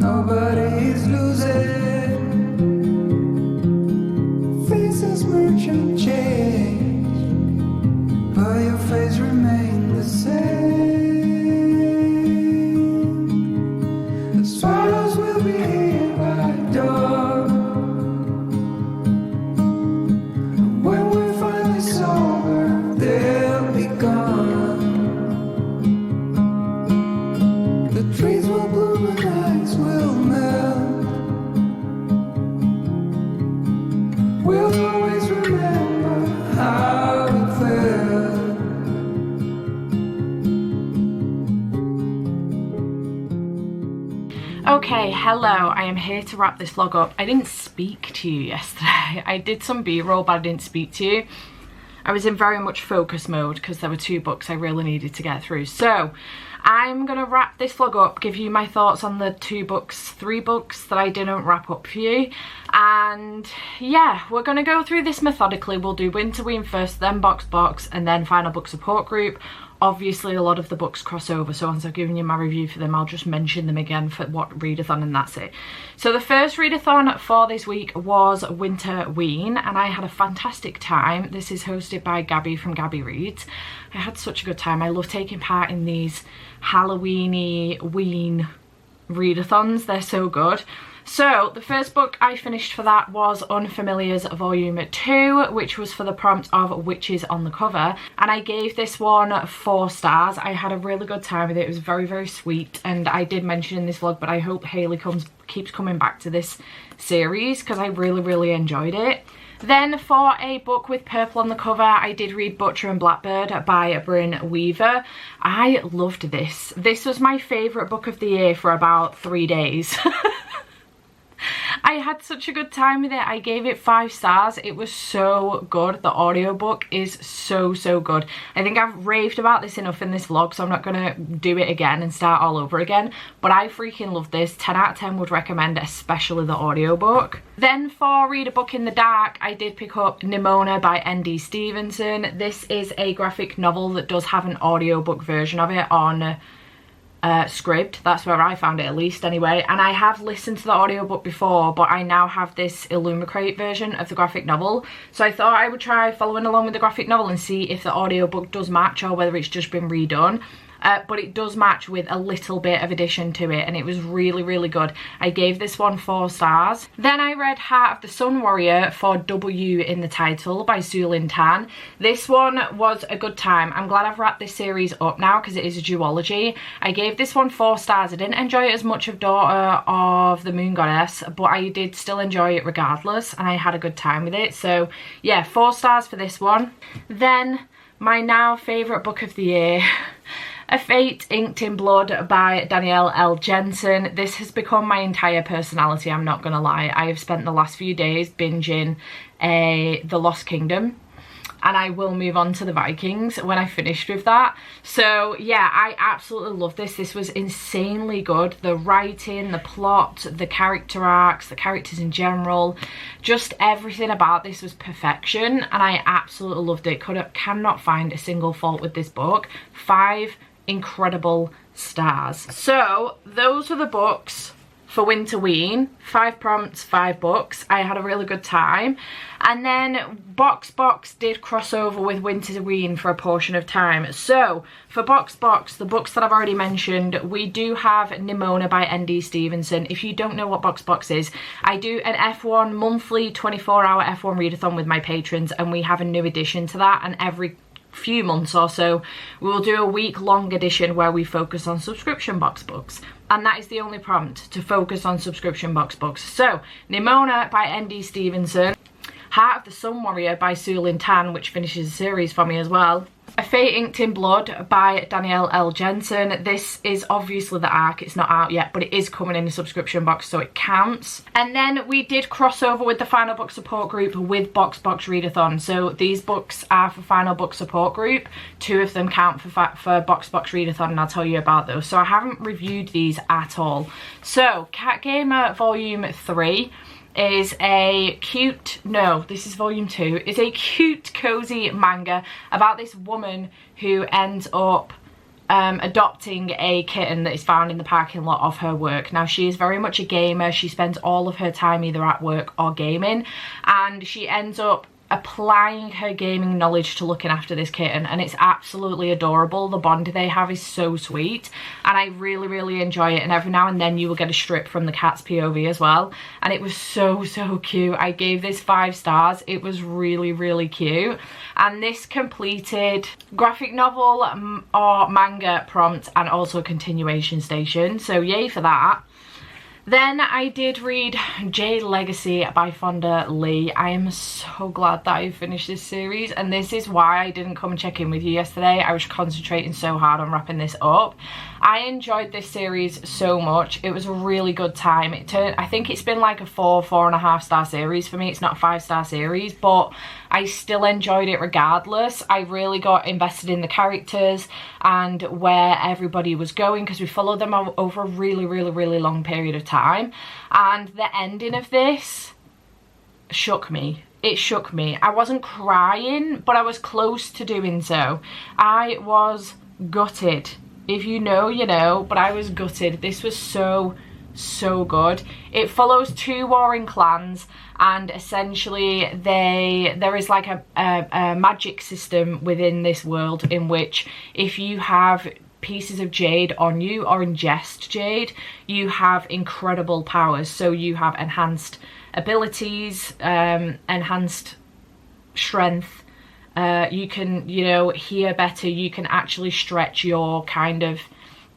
Nobody's losing. Faces merchant change, but your face remains the same. The swallows will be here by dawn. And when we're finally sober, they'll be gone. The trees will bloom and ice will melt. We'll always remember how it felt. Okay, hello, I am here to wrap this vlog up. I didn't speak to you yesterday. I did some b-roll, but I didn't speak to you. I was in very much focus mode because there were 2 books I really needed to get through. So I'm gonna wrap this vlog up, give you my thoughts on the 3 books that I didn't wrap up for you. And yeah, we're gonna go through this methodically. We'll do Winterween first, then Box Box, and then final book support group. Obviously a lot of the books cross over, so once I've given you my review for them, I'll just mention them again for what readathon, and that's it. So the first readathon for this week was Winterween, and I had a fantastic time. This is hosted by Gabby from Gabby Reads. I had such a good time. I love taking part in these Halloweeny ween readathons. They're so good. So the first book I finished for that was Unfamiliars Volume 2, which was for the prompt of Witches on the Cover, and I gave this one 4 stars. I had a really good time with it. It was very, very sweet, and I did mention in this vlog, but I hope Hayley keeps coming back to this series because I really, really enjoyed it. Then for a book with purple on the cover, I did read Butcher and Blackbird by Bryn Weaver. I loved this. This was my favourite book of the year for about 3 days. I had such a good time with it. I gave it 5 stars. It was so good. The audiobook is so, so good. I think I've raved about this enough in this vlog, so I'm not going to do it again and start all over again. But I freaking love this. 10 out of 10 would recommend, especially the audiobook. Then for Read a Book in the Dark, I did pick up Nimona by N.D. Stevenson. This is a graphic novel that does have an audiobook version of it on Scribd. That's where I found it, at least, anyway. And I have listened to the audiobook before, but I now have this Illumicrate version of the graphic novel, so I thought I would try following along with the graphic novel and see if the audiobook does match or whether it's just been redone. But it does match with a little bit of addition to it, and it was really, really good. I gave this one 4 stars. Then I read Heart of the Sun Warrior for W in the title by Sulin Tan. This one was a good time. I'm glad I've wrapped this series up now because it is a duology. I gave this one 4 stars. I didn't enjoy it as much of Daughter of the Moon Goddess, but I did still enjoy it regardless, and I had a good time with it. So yeah, 4 stars for this one. Then my now favourite book of the year, A Fate Inked in Blood by Danielle L. Jensen. This has become my entire personality, I'm not gonna lie. I have spent the last few days binging The Lost Kingdom, and I will move on to the Vikings when I finished with that. So yeah, I absolutely love this. This was insanely good. The writing, the plot, the character arcs, the characters in general, just everything about this was perfection, and I absolutely loved it. Cannot find a single fault with this book. 5 incredible stars. So those are the books for Winterween. 5 prompts, 5 books. I had a really good time. And then Box Box did cross over with Winterween for a portion of time. So for Box Box, the books that I've already mentioned, we do have Nimona by N.D. Stevenson. If you don't know what Box Box is, I do an F1 monthly 24-hour F1 readathon with my patrons, and we have a new addition to that, and every few months or so we will do a week-long edition where we focus on subscription box books, and that is the only prompt, to focus on subscription box books. So Nimona by N.D. Stevenson, Heart of the Sun Warrior by Sulin Tan, which finishes a series for me as well, A Fate Inked in Blood by Danielle L. Jensen. This is obviously the arc, it's not out yet, but it is coming in a subscription box, so it counts. And then we did cross over with the final book support group with Box Box Readathon. So these books are for final book support group. 2 of them count for Box Box Readathon, and I'll tell you about those. So I haven't reviewed these at all. So Cat Gamer Volume 3 is a cute, no, this is volume 2, is a cute, cozy manga about this woman who ends up adopting a kitten that is found in the parking lot of her work. Now, she is very much a gamer. She spends all of her time either at work or gaming, and she ends up applying her gaming knowledge to looking after this kitten, and it's absolutely adorable. The bond they have is so sweet, and I really enjoy it. And every now and then you will get a strip from the cat's POV as well, and it was so cute. I gave this 5 stars. It was really cute. And this completed graphic novel or manga prompt and also continuation station, so yay for that. Then I did read Jade Legacy by Fonda Lee. I am so glad that I finished this series, and this is why I didn't come and check in with you yesterday. I was concentrating so hard on wrapping this up. I enjoyed this series so much. It was a really good time. I think it's been like a 4.5 star series for me. It's not a 5-star series, but I still enjoyed it regardless. I really got invested in the characters and where everybody was going, because we followed them over a really long period of time. And the ending of this shook me. It shook me. I wasn't crying, but I was close to doing so. I was gutted. If you know, you know, but I was gutted. This was so good. It follows 2 warring clans, and essentially there is like a magic system within this world in which if you have pieces of jade on you or ingest jade, you have incredible powers. So you have enhanced abilities, enhanced strength, you can, you know, hear better. You can actually stretch your kind of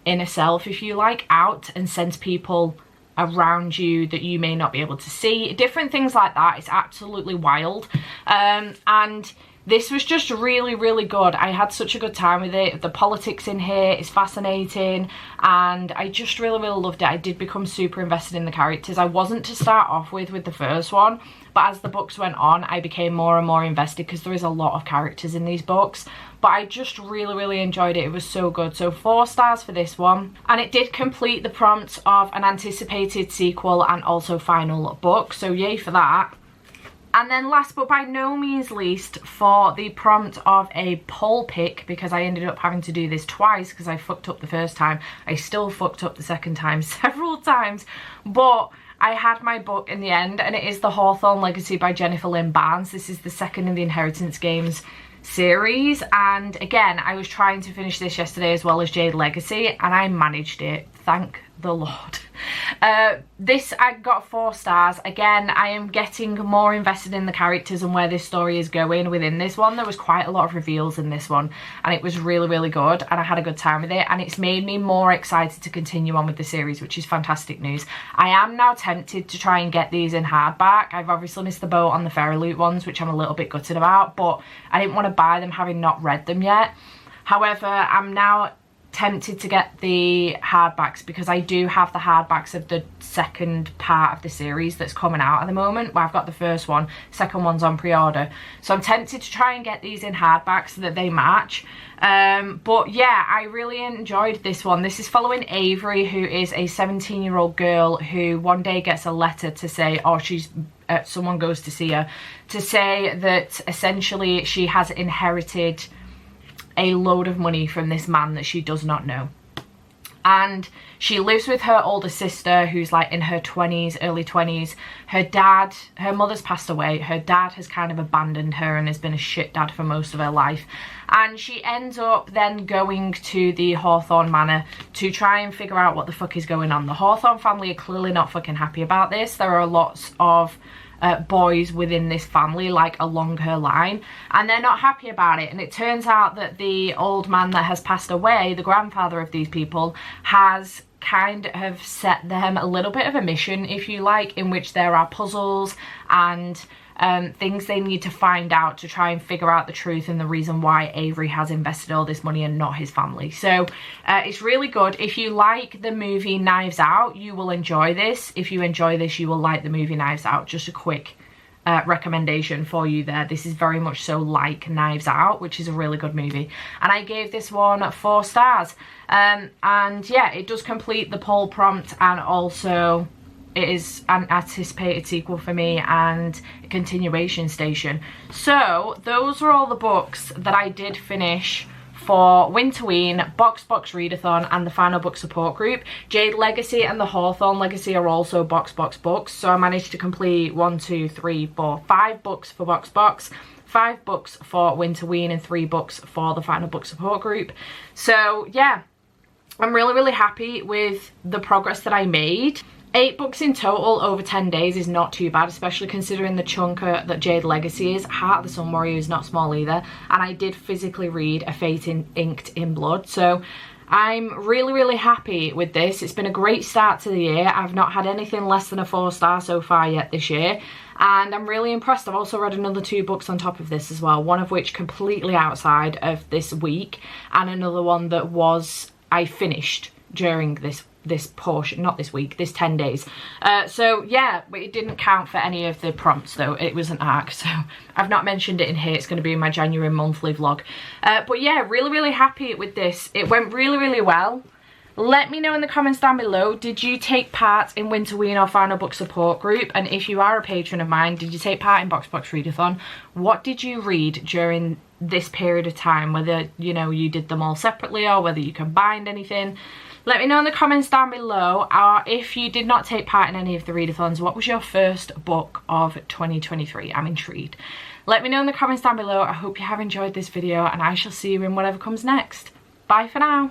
inner self, if you like, out and sense people around you that you may not be able to see. Different things like that. It's absolutely wild. And this was just really good. I had such a good time with it. The politics in here is fascinating, and I just really loved it. I did become super invested in the characters. I wasn't to start off with the first one, but as the books went on, I became more and more invested because there is a lot of characters in these books. But I just really enjoyed it. It was so good. So 4 stars for this one. And it did complete the prompt of an anticipated sequel and also final book. So yay for that. And then last but by no means least, for the prompt of a poll pick, because I ended up having to do this twice because I fucked up the first time. I still fucked up the second time several times, but I had my book in the end, and it is The Hawthorne Legacy by Jennifer Lynn Barnes. This is the second in the Inheritance Games series, and again, I was trying to finish this yesterday as well as Jade Legacy, and I managed it, thank the Lord. This I got 4 stars. Again, I am getting more invested in the characters and where this story is going within this one. There was quite a lot of reveals in this one, and it was really good, and I had a good time with it, and it's made me more excited to continue on with the series, which is fantastic news. I am now tempted to try and get these in hardback. I've obviously missed the boat on the Fairy Loot ones, which I'm a little bit gutted about, but I didn't want to buy them having not read them yet. However, I'm now tempted to get the hardbacks because I do have the hardbacks of the second part of the series that's coming out at the moment. Well, I've got the first one, second one's on pre-order, so I'm tempted to try and get these in hardback so that they match. But yeah, I really enjoyed this one. This is following Avery, who is a 17-year-old girl who one day gets a letter to say, or she's someone goes to see her to say that essentially she has inherited a load of money from this man that she does not know, and she lives with her older sister who's like in her 20s, early 20s. Her mother's passed away. Her dad has kind of abandoned her and has been a shit dad for most of her life, and she ends up then going to the Hawthorne Manor to try and figure out what the fuck is going on. The Hawthorne family are clearly not fucking happy about this. There are lots of boys within this family, like along her line, and they're not happy about it. And it turns out that the old man that has passed away, the grandfather of these people, has kind of set them a little bit of a mission, if you like, in which there are puzzles and things they need to find out to try and figure out the truth and the reason why Avery has invested all this money and not his family. So it's really good. If you like the movie Knives Out, you will enjoy this. If you enjoy this, you will like the movie Knives Out. Just a quick recommendation for you there. This is very much so like Knives Out, which is a really good movie, and I gave this one 4 stars. And yeah, it does complete the poll prompt, and also it is an anticipated sequel for me and a continuation station. So those are all the books that I did finish for Winterween, Box Box Readathon and the final book support group. Jade Legacy and the Hawthorne Legacy are also Box Box books, so I managed to complete 5 books for Box Box, 5 books for Winterween and 3 books for the final book support group. So yeah, I'm really happy with the progress that I made. 8 books in total over 10 days is not too bad, especially considering the chunker that Jade Legacy is. Heart of the Sun Warrior is not small either, and I did physically read A Fate Inked in Blood, so I'm really happy with this. It's been a great start to the year. I've not had anything less than a 4-star so far yet this year, and I'm really impressed. I've also read another 2 books on top of this as well, one of which completely outside of this week, and another one that I finished during this portion, not this week, this 10 days. So yeah, but it didn't count for any of the prompts though. It was an arc, so I've not mentioned it in here. It's going to be in my January monthly vlog. But yeah, really happy with this. It went really well. Let me know in the comments down below, did you take part in Winterween or final book support group? And if you are a patron of mine, did you take part in Box Box Readathon? What did you read during this period of time? Whether, you know, you did them all separately or whether you combined anything. Let me know in the comments down below, or if you did not take part in any of the readathons, what was your first book of 2023? I'm intrigued. Let me know in the comments down below. I hope you have enjoyed this video, and I shall see you in whatever comes next. Bye for now.